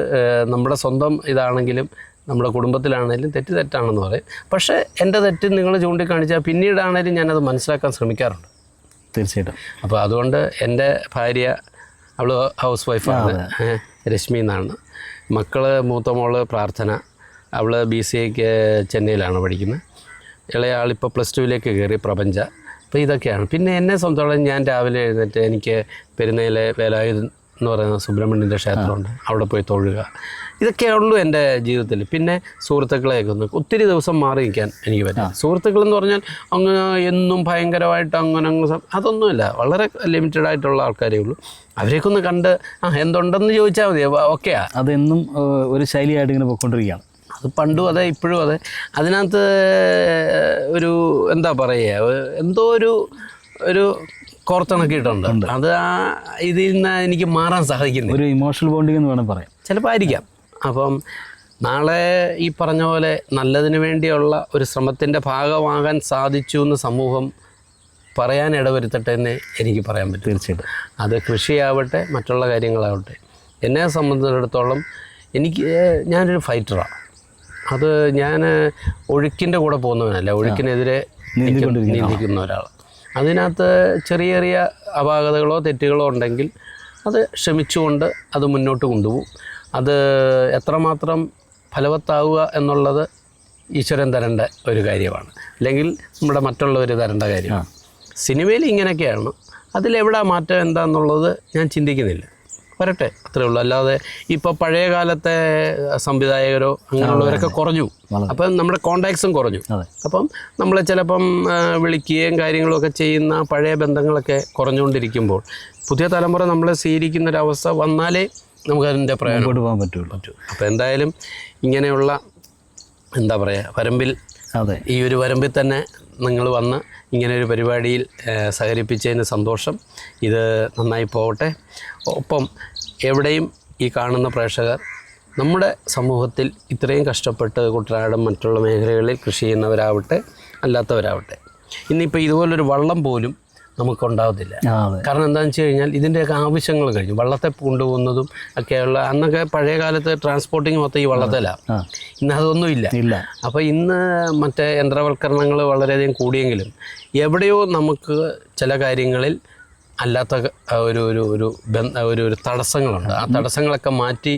B: നമ്മുടെ സ്വന്തം ഇതാണെങ്കിലും നമ്മുടെ കുടുംബത്തിലാണെങ്കിലും തെറ്റാണെന്ന് പറയും. പക്ഷേ എൻ്റെ തെറ്റ് നിങ്ങൾ ചൂണ്ടിക്കാണിച്ചാൽ പിന്നീടാണെങ്കിലും ഞാനത് മനസ്സിലാക്കാൻ ശ്രമിക്കാറുണ്ട്.
A: തീർച്ചയായിട്ടും.
B: അപ്പോൾ അതുകൊണ്ട് എൻ്റെ ഭാര്യ അവൾ ഹൗസ് വൈഫാണ്, രശ്മി എന്നാണ്. മക്കൾ മൂത്ത മോള് പ്രാർത്ഥന, അവൾ BCAക്ക് ചെന്നൈയിലാണ് പഠിക്കുന്നത്. ഇളയ ആളിപ്പോൾ +2 കയറി പ്രപഞ്ച. അപ്പോൾ ഇതൊക്കെയാണ്. പിന്നെ എന്നെ സംബന്ധിച്ചോളം ഞാൻ രാവിലെ എഴുന്നേറ്റ് എനിക്ക് പെരുന്നയിലെ വേലായുധൻ എന്ന് പറയുന്ന സുബ്രഹ്മണ്യൻ്റെ ക്ഷേത്രമുണ്ട്, അവിടെ പോയി തൊഴുക. ഇതൊക്കെ ഉള്ളൂ എൻ്റെ ജീവിതത്തിൽ. പിന്നെ സുഹൃത്തുക്കളെയൊക്കെ ഒന്ന് ഒത്തിരി ദിവസം മാറി നിൽക്കാൻ എനിക്ക് പറ്റും. സുഹൃത്തുക്കളെന്ന് പറഞ്ഞാൽ അങ്ങനെ എന്നും ഭയങ്കരമായിട്ട് അങ്ങനെ അതൊന്നുമില്ല, വളരെ ലിമിറ്റഡ് ആയിട്ടുള്ള ആൾക്കാരേ ഉള്ളൂ. അവരെയൊക്കെ ഒന്ന് കണ്ട് എന്തുണ്ടെന്ന് ചോദിച്ചാൽ മതി, ഓക്കെയാ.
A: അതെന്നും ഒരു ശൈലിയായിട്ട് ഇങ്ങനെ പോയിക്കൊണ്ടിരിക്കുകയാണ്.
B: അത് പണ്ടും അതെ ഇപ്പോഴും അതെ. അതിനകത്ത് ഒരു എന്താ പറയുക, എന്തോ ഒരു കോർത്തിണക്കിയിട്ടുണ്ട്. അത് ഇതിൽ നിന്ന് എനിക്ക് മാറാൻ സാധിക്കുന്നു.
A: ഒരു ഇമോഷണൽ ബോണ്ടിങ് എന്ന് വേണം പറയാം.
B: ചിലപ്പോൾ ആയിരിക്കാം. അപ്പം നാളെ ഈ പറഞ്ഞ പോലെ നല്ലതിന് വേണ്ടിയുള്ള ഒരു ശ്രമത്തിൻ്റെ ഭാഗമാകാൻ സാധിച്ചു എന്ന് സമൂഹം പറയാൻ ഇടവരുത്തട്ടെ എന്ന് എനിക്ക് പറയാൻ പറ്റും.
A: തീർച്ചയായിട്ടും.
B: അത് കൃഷിയാവട്ടെ മറ്റുള്ള കാര്യങ്ങളാവട്ടെ. എന്നെ സംബന്ധിച്ചിടത്തോളം ഞാനൊരു ഫൈറ്ററാണ്. അത് ഞാൻ ഒഴുക്കിൻ്റെ കൂടെ പോകുന്നവനല്ല, ഒഴുക്കിനെതിരെ നീന്തിക്കുന്ന ഒരാൾ. അതിനകത്ത് ചെറിയ ചെറിയ അപാകതകളോ തെറ്റുകളോ ഉണ്ടെങ്കിൽ അത് ക്ഷമിച്ചുകൊണ്ട് അത് മുന്നോട്ട് കൊണ്ടുപോകും. അത് എത്രമാത്രം ഫലവത്താവുക എന്നുള്ളത് ഈശ്വരൻ തരേണ്ട ഒരു കാര്യമാണ്, അല്ലെങ്കിൽ നമ്മുടെ മറ്റുള്ളവർ തരേണ്ട കാര്യമാണ്. സിനിമയിൽ ഇങ്ങനെയൊക്കെയാണ്. അതിലെവിടെ മാറ്റം എന്താണെന്നുള്ളത് ഞാൻ ചിന്തിക്കുന്നില്ല. വരട്ടെ, അത്രേ ഉള്ളൂ. അല്ലാതെ ഇപ്പോൾ പഴയ കാലത്തെ സംവിധായകരോ അങ്ങനെയുള്ളവരൊക്കെ കുറഞ്ഞു. അപ്പം നമ്മുടെ കോണ്ടാക്ട്സും കുറഞ്ഞു. അപ്പം നമ്മളെ ചിലപ്പം വിളിക്കുകയും കാര്യങ്ങളൊക്കെ ചെയ്യുന്ന പഴയ ബന്ധങ്ങളൊക്കെ കുറഞ്ഞുകൊണ്ടിരിക്കുമ്പോൾ പുതിയ തലമുറ നമ്മളെ സ്വീകരിക്കുന്നൊരവസ്ഥ വന്നാലേ നമുക്കതിൻ്റെ പ്രയോജനം
A: പോകാൻ പറ്റൂ.
B: അപ്പോൾ എന്തായാലും ഇങ്ങനെയുള്ള എന്താ പറയുക വരമ്പിൽ, ഈ ഒരു വരമ്പിൽ തന്നെ നിങ്ങൾ വന്ന് ഇങ്ങനെയൊരു പരിപാടിയിൽ സഹകരിപ്പിച്ചതിന് സന്തോഷം. ഇത് നന്നായി പോകട്ടെ. ഒപ്പം എവിടെയും ഈ കാണുന്ന പ്രേക്ഷകർ നമ്മുടെ സമൂഹത്തിൽ ഇത്രയും കഷ്ടപ്പെട്ട് കുട്ടനാടും മറ്റുള്ള മേഖലകളിൽ കൃഷി ചെയ്യുന്നവരാവട്ടെ അല്ലാത്തവരാവട്ടെ, ഇന്നിപ്പോൾ ഇതുപോലൊരു വള്ളം പോലും നമുക്കുണ്ടാകത്തില്ല. കാരണം എന്താണെന്ന് വെച്ച് കഴിഞ്ഞാൽ ഇതിൻ്റെയൊക്കെ ആവശ്യങ്ങൾ കഴിഞ്ഞു. വള്ളത്തെ കൊണ്ടുപോകുന്നതും ഒക്കെയുള്ള അന്നൊക്കെ പഴയ കാലത്ത് ട്രാൻസ്പോർട്ടിങ് മൊത്തം ഈ വള്ളത്തിലാണ്. ഇന്ന് അതൊന്നും ഇല്ല. അപ്പോൾ ഇന്ന് മറ്റേ യന്ത്രവൽക്കരണങ്ങൾ വളരെയധികം കൂടിയെങ്കിലും എവിടെയോ നമുക്ക് ചില കാര്യങ്ങളിൽ അല്ലാത്ത ഒരു തടസ്സങ്ങളുണ്ട്. ആ തടസ്സങ്ങളൊക്കെ മാറ്റി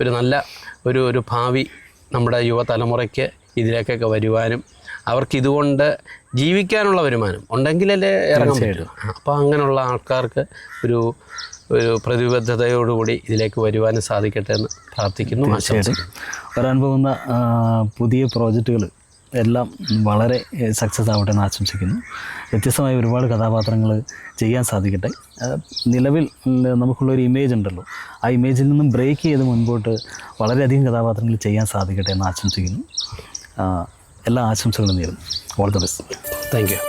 B: ഒരു നല്ല ഒരു ഭാവി നമ്മുടെ യുവതലമുറയ്ക്ക് ഇതിലേക്കൊക്കെ വരുവാനും അവർക്ക് ഇതുകൊണ്ട് ജീവിക്കാനുള്ള വരുമാനം ഉണ്ടെങ്കിലല്ലേ ഇറങ്ങാൻ പറ്റും. അപ്പോൾ അങ്ങനെയുള്ള ആൾക്കാർക്ക് ഒരു പ്രതിബദ്ധതയോടുകൂടി ഇതിലേക്ക് വരുവാനും സാധിക്കട്ടെ എന്ന് പ്രാർത്ഥിക്കുന്നു, ആശംസിക്കുന്നു.
A: വരാൻ പോകുന്ന പുതിയ പ്രോജക്റ്റുകൾ എല്ലാം വളരെ സക്സസ് ആവട്ടെ എന്ന് ആശംസിക്കുന്നു. വ്യത്യസ്തമായ ഒരുപാട് കഥാപാത്രങ്ങൾ ചെയ്യാൻ സാധിക്കട്ടെ. നിലവിൽ നമുക്കുള്ളൊരു ഇമേജ് ഉണ്ടല്ലോ, ആ ഇമേജിൽ നിന്നും ബ്രേക്ക് ചെയ്ത് മുൻപോട്ട് വളരെയധികം കഥാപാത്രങ്ങൾ ചെയ്യാൻ സാധിക്കട്ടെ എന്ന് ആശംസിക്കുന്നു. എല്ലാ ആശംസകളും നേരുന്നു. All the best.
B: Thank you.